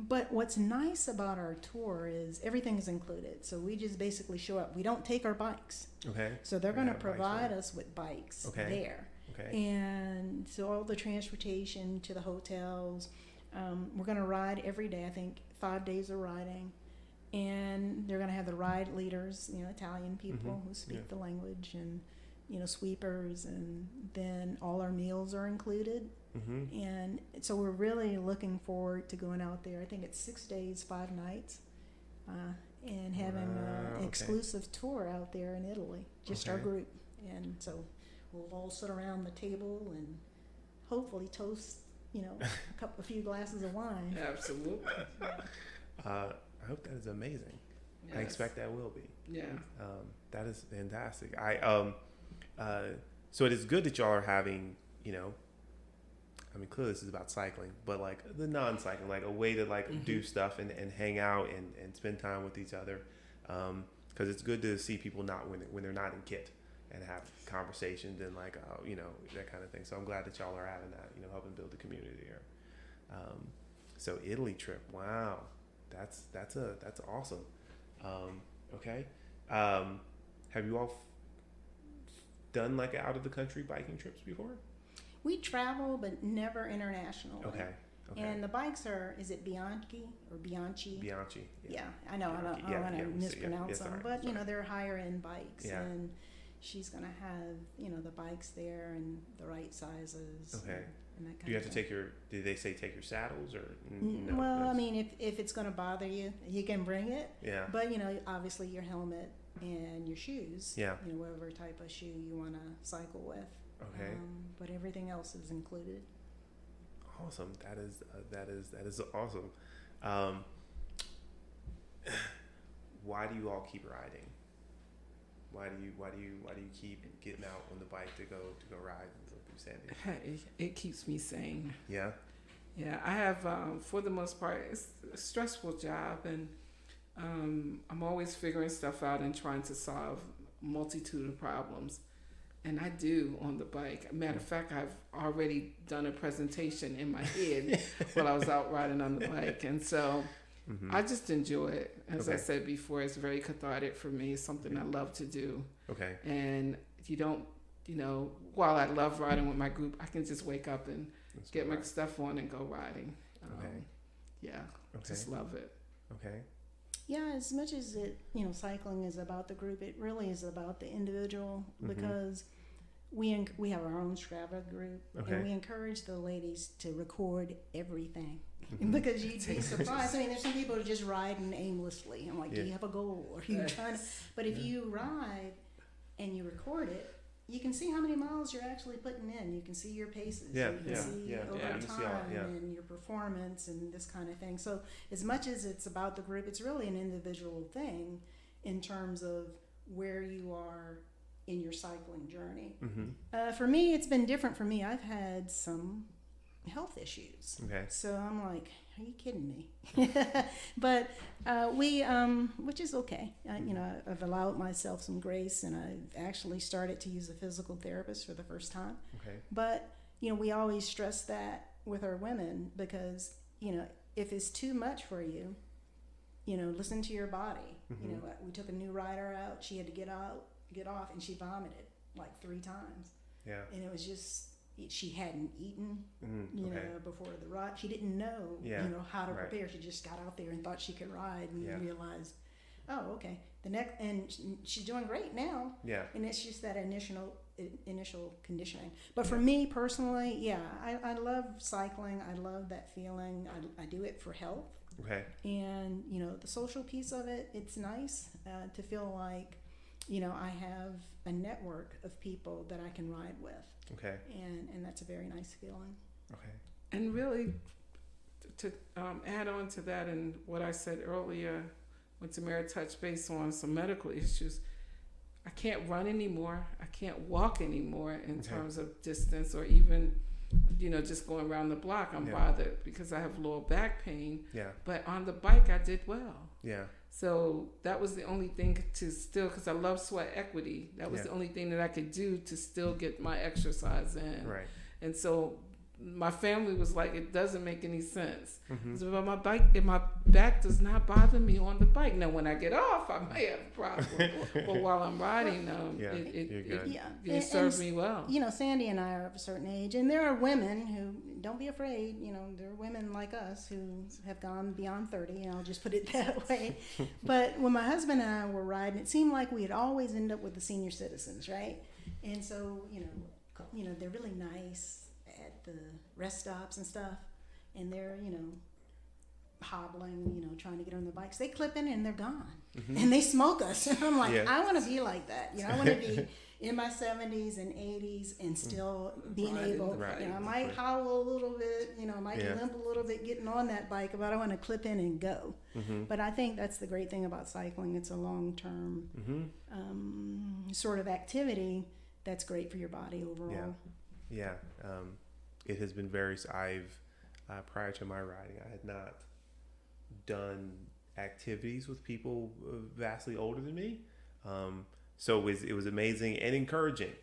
but what's nice about our tour is everything is included. So we just basically show up. We don't take our bikes. Okay. So they're We going to have bikes, provide right? us with bikes Okay. there. Okay. And so all the transportation to the hotels, we're going to ride every day, I think 5 days of riding. And they're going to have the ride leaders, Italian people Mhm. who speak Yeah. the language. And sweepers, and then all our meals are included. Mm-hmm. And so we're really looking forward to going out there. I think it's 6 days, 5 nights, and having an Okay. exclusive tour out there in Italy, just our Okay. group. And so we'll all sit around the table and hopefully toast, a few glasses of wine. Absolutely. I hope that is amazing. I Yes. expect that will be. Yeah. That is fantastic. So it is good that y'all are having, clearly this is about cycling, but like the non-cycling, like a way to do stuff and hang out and spend time with each other. Because it's good to see people not when they're not in kit and have conversations and that kind of thing. So I'm glad that y'all are having that, helping build the community here. So Italy trip, wow, that's awesome. Okay. Have you all done out of the country biking trips before? We travel, but never internationally. Okay. And the bikes is it Bianchi or Bianchi? Bianchi. Yeah, I know. Bianchi. I don't want to Yeah, mispronounce them, sorry, but sorry. they're higher end bikes, Yeah. and she's gonna have the bikes there and the right sizes. Okay. And that kind Do you have of to thing. did they say take your saddles or? No, Well, that's- I mean, if it's gonna bother you, you can bring it. Yeah. But obviously your helmet and your shoes. Yeah. Whatever type of shoe you want to cycle with. Okay. But everything else is included. Awesome. That is awesome. Why do you all keep riding? Why do you keep getting out on the bike to go ride and go through Sandy? It keeps me sane. Yeah. Yeah, I have, for the most part, it's a stressful job, and I'm always figuring stuff out and trying to solve a multitude of problems. And I do on the bike. Matter of fact, I've already done a presentation in my head while I was out riding on the bike. And so I just enjoy it. As I Okay. said before, it's very cathartic for me. It's something I love to do. Okay. And you don't, while I love riding with my group, I can just wake up and That's get my right. stuff on and go riding. Okay. Yeah, Okay. just love it. Okay. Yeah, as much as it, cycling is about the group, it really is about the individual, because we have our own Strava group, Okay. and we encourage the ladies to record everything, because you'd be surprised. I mean, there's some people who are just riding aimlessly. I'm like, do you have a goal? Or are you trying to? But if you ride and you record it, you can see how many miles you're actually putting in. You can see your paces. Yeah, You can yeah, see yeah, over yeah, you can see all- time yeah. and your performance and this kind of thing. So as much as it's about the group, it's really an individual thing in terms of where you are in your cycling journey. For me, it's been different. For me, I've had some health issues. Okay. So I'm like, are you kidding me? But which is okay. I've allowed myself some grace, and I've actually started to use a physical therapist for the first time. Okay. But, we always stress that with our women, because, if it's too much for you, listen to your body. We took a new rider out. She had to get off, and she vomited like 3 times. Yeah. And it was just, she hadn't eaten, Okay. before the ride. She didn't know, Yeah, how to right. prepare. She just got out there and thought she could ride, and Yeah. realized, oh, okay. And she's doing great now. Yeah. And it's just that initial conditioning. But for me personally, yeah, I love cycling. I love that feeling. I do it for health. Okay. And, the social piece of it, it's nice to feel like, I have a network of people that I can ride with. Okay. And that's a very nice feeling. Okay. And really, to add on to that and what I said earlier, when Tamara touched base on some medical issues, I can't run anymore. I can't walk anymore in terms of distance, or even, just going around the block. I'm bothered because I have lower back pain. Yeah. But on the bike, I did well. Yeah. So that was the only thing to still, because I love sweat equity. That was the only thing that I could do to still get my exercise in. Right. And so my family was like, it doesn't make any sense. Mm-hmm. So, but my back does not bother me on the bike. Now, when I get off, I may have a problem. But while I'm riding, you're good. Yeah. it served me well. Sandy and I are of a certain age, and there are women who, don't be afraid, there are women like us who have gone beyond 30, and I'll just put it that way. But when my husband and I were riding, it seemed like we'd always end up with the senior citizens, right? And so, they're really nice at the rest stops and stuff, and they're, hobbling, trying to get on their bikes. They clip in and they're gone, and they smoke us. And I'm like, Yeah. I want to be like that. I want to be in my 70s and 80s and still being able. Right. I might hobble a little bit, I might limp a little bit getting on that bike, but I want to clip in and go. But I think that's the great thing about cycling. It's a long-term sort of activity that's great for your body overall. Yeah. It has been I've prior to my riding, I had not done activities with people vastly older than me. So it was amazing and encouraging,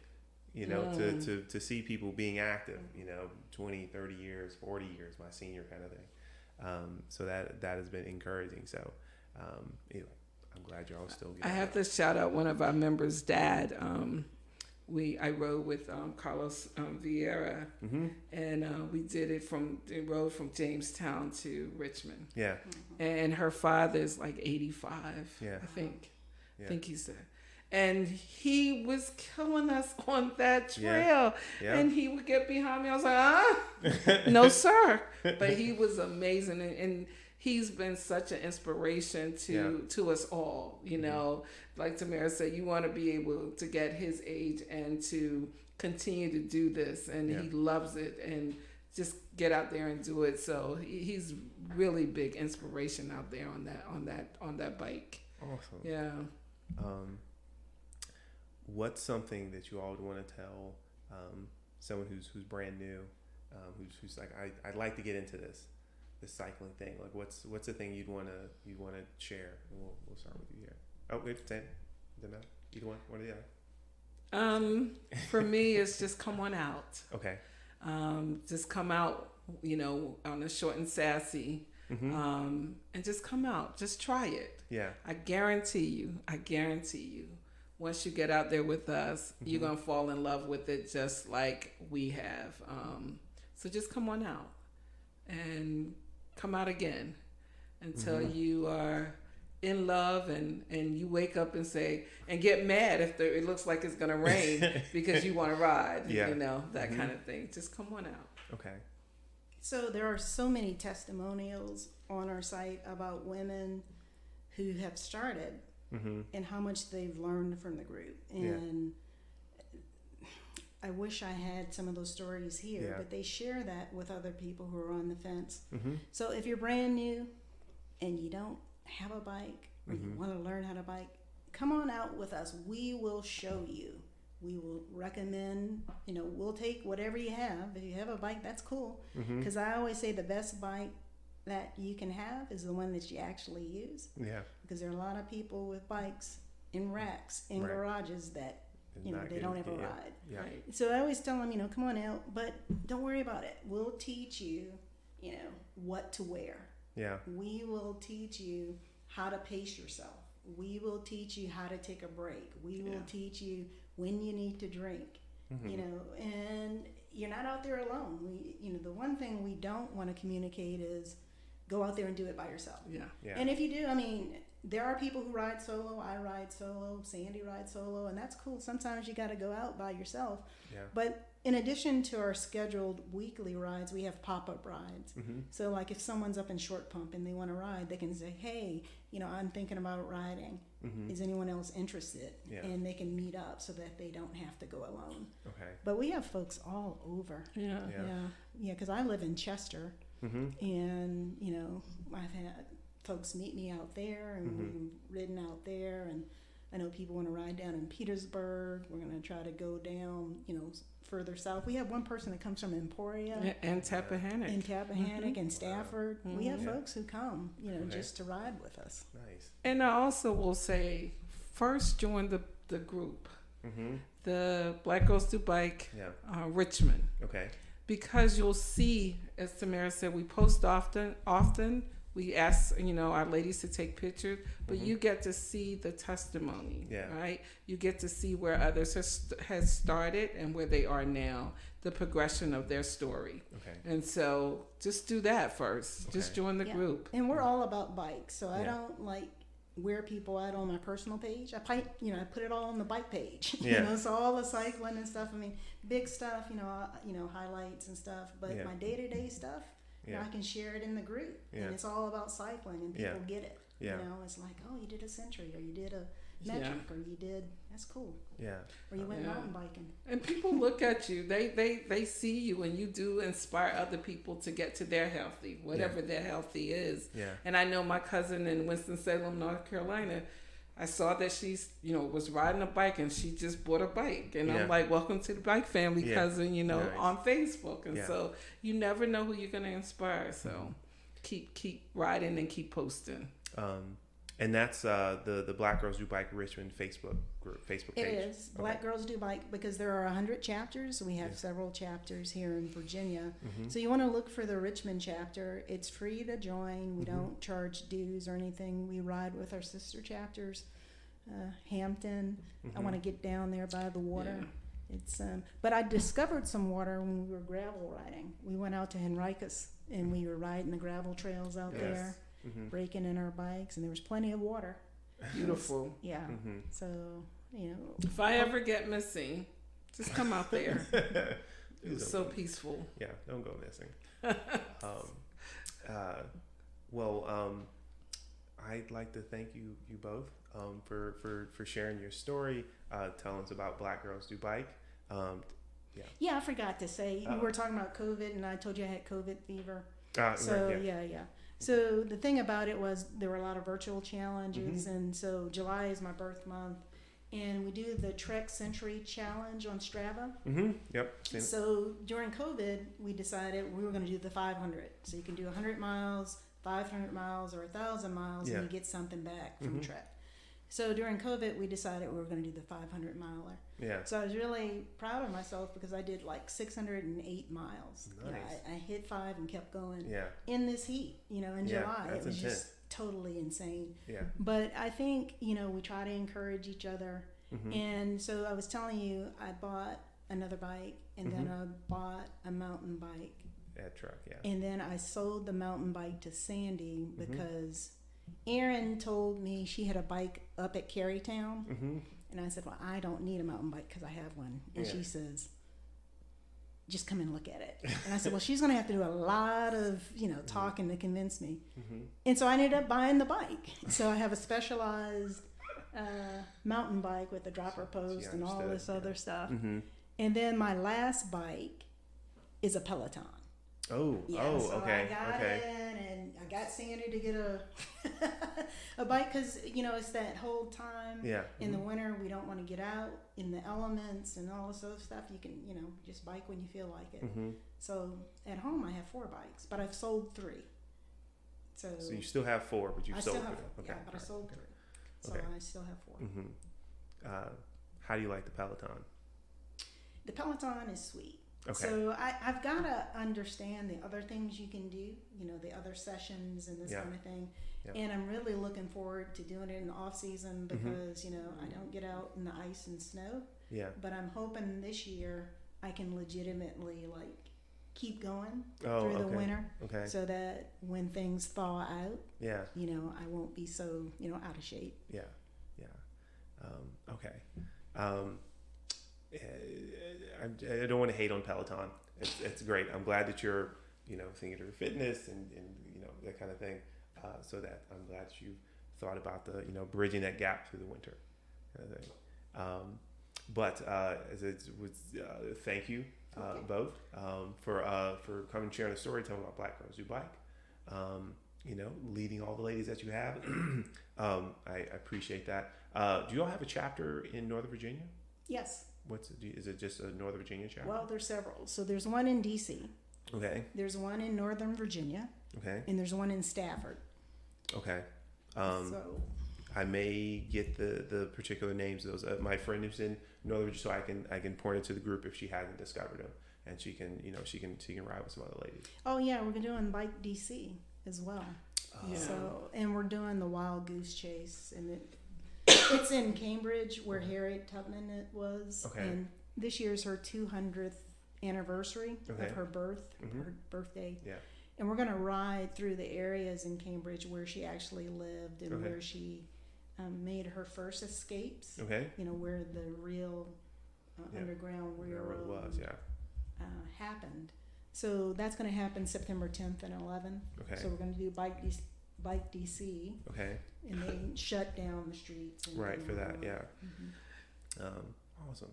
to see people being active, 20, 30 years, 40 years, my senior kind of thing. So that has been encouraging. So anyway, I'm glad you're all still getting I have to shout out one of our members' dad. I rode with Carlos Vieira, and we rode from Jamestown to Richmond. Yeah. And her father is like 85, Yeah. I think. Yeah. I think he said. And he was killing us on that trail. Yeah. And he would get behind me. I was like, no, sir. But he was amazing. And he's been such an inspiration to us all. Like Tamara said, you want to be able to get his age and to continue to do this. And he loves it. And just get out there and do it. So he's really big inspiration out there on that bike. Awesome. Yeah. What's something that you all would want to tell someone who's brand new, who's like, I'd like to get into this cycling thing? Like, what's the thing you'd want to share? And we'll start with you here. Oh, wait, Sam, doesn't matter. Either one or the other. For me, it's just come on out. Okay. Just come out, on a short and sassy, and just come out. Just try it. Yeah. I guarantee you. Once you get out there with us, you're going to fall in love with it just like we have. So just come on out and come out again until you are in love and you wake up and say, and get mad if it looks like it's going to rain because you want to ride, that kind of thing. Just come on out. Okay. So there are so many testimonials on our site about women who have started and how much they've learned from the group. And I wish I had some of those stories here, but they share that with other people who are on the fence. So if you're brand new and you don't have a bike or you want to learn how to bike, come on out with us. We will show you. We will recommend, we'll take whatever you have. If you have a bike, that's cool. Because I always say the best bike that you can have is the one that you actually use. Yeah. Because there are a lot of people with bikes in racks, in garages that, they don't ever ride. Yeah. Right. So I always tell them, come on out, but don't worry about it. We'll teach you, what to wear. Yeah. We will teach you how to pace yourself. We will teach you how to take a break. We will teach you when you need to drink. And you're not out there alone. The one thing we don't want to communicate is go out there and do it by yourself. Yeah. And if you do, there are people who ride solo. I ride solo. Sandy rides solo, and that's cool. Sometimes you got to go out by yourself. Yeah. But in addition to our scheduled weekly rides, we have pop-up rides. So like if someone's up in Short Pump and they want to ride, they can say, hey, I'm thinking about riding. Is anyone else interested? Yeah. And they can meet up so that they don't have to go alone. Okay. But we have folks all over. Yeah. Because I live in Chester, and I've had folks meet me out there, and we've ridden out there, and I know people want to ride down in Petersburg. We're going to try to go down, further south. We have one person that comes from Emporia and Tappahannock, and Stafford. We have folks who come, just to ride with us. Nice. And I also will say, first join the group, the Black Girls Do Bike, Richmond. Okay. Because you'll see, as Tamara said, we post often. We ask, our ladies to take pictures, but you get to see the testimony, right? You get to see where others has started and where they are now, the progression of their story. Okay. And so just do that first. Okay. Just join the group. And we're all about bikes, so I don't like where people at on my personal page. I put it all on the bike page. Yeah. So all the cycling and stuff. I mean, big stuff. Highlights and stuff. But Yeah. my day-to-day stuff, Yeah. I can share it in the group, Yeah. and it's all about cycling, and people get it. Yeah. It's like, oh, you did a century, or you did a metric, or you did, that's cool. Yeah. Or you went mountain biking. And people look at you. They see you, and you do inspire other people to get to their healthy, whatever their healthy is. Yeah. And I know my cousin in Winston-Salem, North Carolina, I saw that she's, was riding a bike, and she just bought a bike. And I'm like, welcome to the bike family, cousin, Nice. on Facebook. And so you never know who you're going to inspire. So keep riding and keep posting. And that's the Black Girls Do Bike Richmond Facebook page. It is Black Girls Do Bike, because there are 100 chapters. We have several chapters here in Virginia. So you want to look for the Richmond chapter. It's free to join. We don't charge dues or anything. We ride with our sister chapters, Hampton. I want to get down there by the water. Yeah. It's but I discovered some water when we were gravel riding. We went out to Henricus and we were riding the gravel trails out there. Breaking in our bikes, and there was plenty of water. Beautiful. Yeah. So, If I ever get missing, just come out there. It was so peaceful. Yeah, don't go missing. I'd like to thank you both for sharing your story, telling us about Black Girls Do Bike. Yeah, I forgot to say, we were talking about COVID, and I told you I had COVID fever. Right, yeah. So the thing about it was there were a lot of virtual challenges, and so July is my birth month, and we do the Trek Century Challenge on Strava. Yep. So during COVID, we decided we were going to do the 500. So you can do 100 miles, 500 miles, or 1,000 miles, and you get something back from Trek. So during COVID, we decided we were going to do the 500 miler. Yeah. So I was really proud of myself because I did like 608 miles. Nice. I hit 5 and kept going. Yeah. In this heat, in July, it was intense. just totally insane. Yeah. But I think we try to encourage each other. And so I was telling you, I bought another bike, and then I bought a mountain bike. At Truck, yeah. And then I sold the mountain bike to Sandy because Erin told me she had a bike up at Carytown. And I said, well, I don't need a mountain bike because I have one. And she says, just come and look at it. And I said, well, she's going to have to do a lot of, talking to convince me. And so I ended up buying the bike. So I have a specialized mountain bike with a dropper post and all this other stuff. And then my last bike is a Peloton. So okay. I got it, and I got Sandy to get a bike because it's that whole time in the winter we don't want to get out in the elements and all this other stuff. You can just bike when you feel like it. So at home I have 4 bikes, but I've sold 3. So you still have 4, but you've sold 3. Okay, but I sold 3, so I still have 4. How do you like the Peloton? The Peloton is sweet. Okay. So I've got to understand the other things you can do, the other sessions and this kind of thing. Yep. And I'm really looking forward to doing it in the off season because, I don't get out in the ice and snow. Yeah. But I'm hoping this year I can legitimately keep going through the winter. Okay. So that when things thaw out, I won't be so, out of shape. Yeah. Yeah. Okay. I don't want to hate on Peloton. It's great. I'm glad that you're, thinking of your fitness and that kind of thing. So that I'm glad that you've thought about the, bridging that gap through the winter kind of thing. Thank you both for coming and sharing the story, telling about Black Girls Do Bike. Leading all the ladies that you have. I appreciate that. Do you all have a chapter in Northern Virginia? Yes. Is it just a Northern Virginia chapter? Well, there's several. So there's one in D.C. Okay. There's one in Northern Virginia. Okay. And there's one in Stafford. Okay. So I may get the particular names of those. My friend who's in Northern Virginia, so I can point it to the group if she hasn't discovered them, and she can ride with some other ladies. Oh yeah, we're doing Bike DC as well. Yeah. So and we're doing the Wild Goose Chase, and it's in Cambridge where Harriet Tubman was. Okay. And this year's her 200th anniversary of her her birthday. Yeah. And we're going to ride through the areas in Cambridge where she actually lived and where she made her first escapes. Okay. You know, where the real Yeah. Underground Railroad Railroad was, yeah. happened. So that's going to happen September 10th and 11th. Okay. So we're going to do Bike DC, Okay. and they shut down the streets. And Right, for that, yeah. Mm-hmm. Awesome.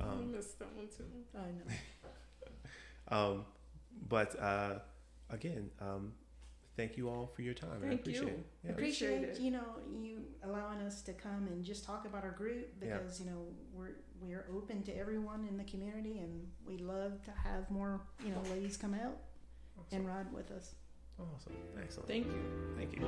I missed that one too. I know. But again, thank you all for your time. I Thank appreciate you. it. Yeah. Appreciate it. You know, you allowing us to come and just talk about our group, because you know we're open to everyone in the community, and we love to have more ladies come out Awesome. and ride with us. Awesome. Excellent. Thank you. Thank you.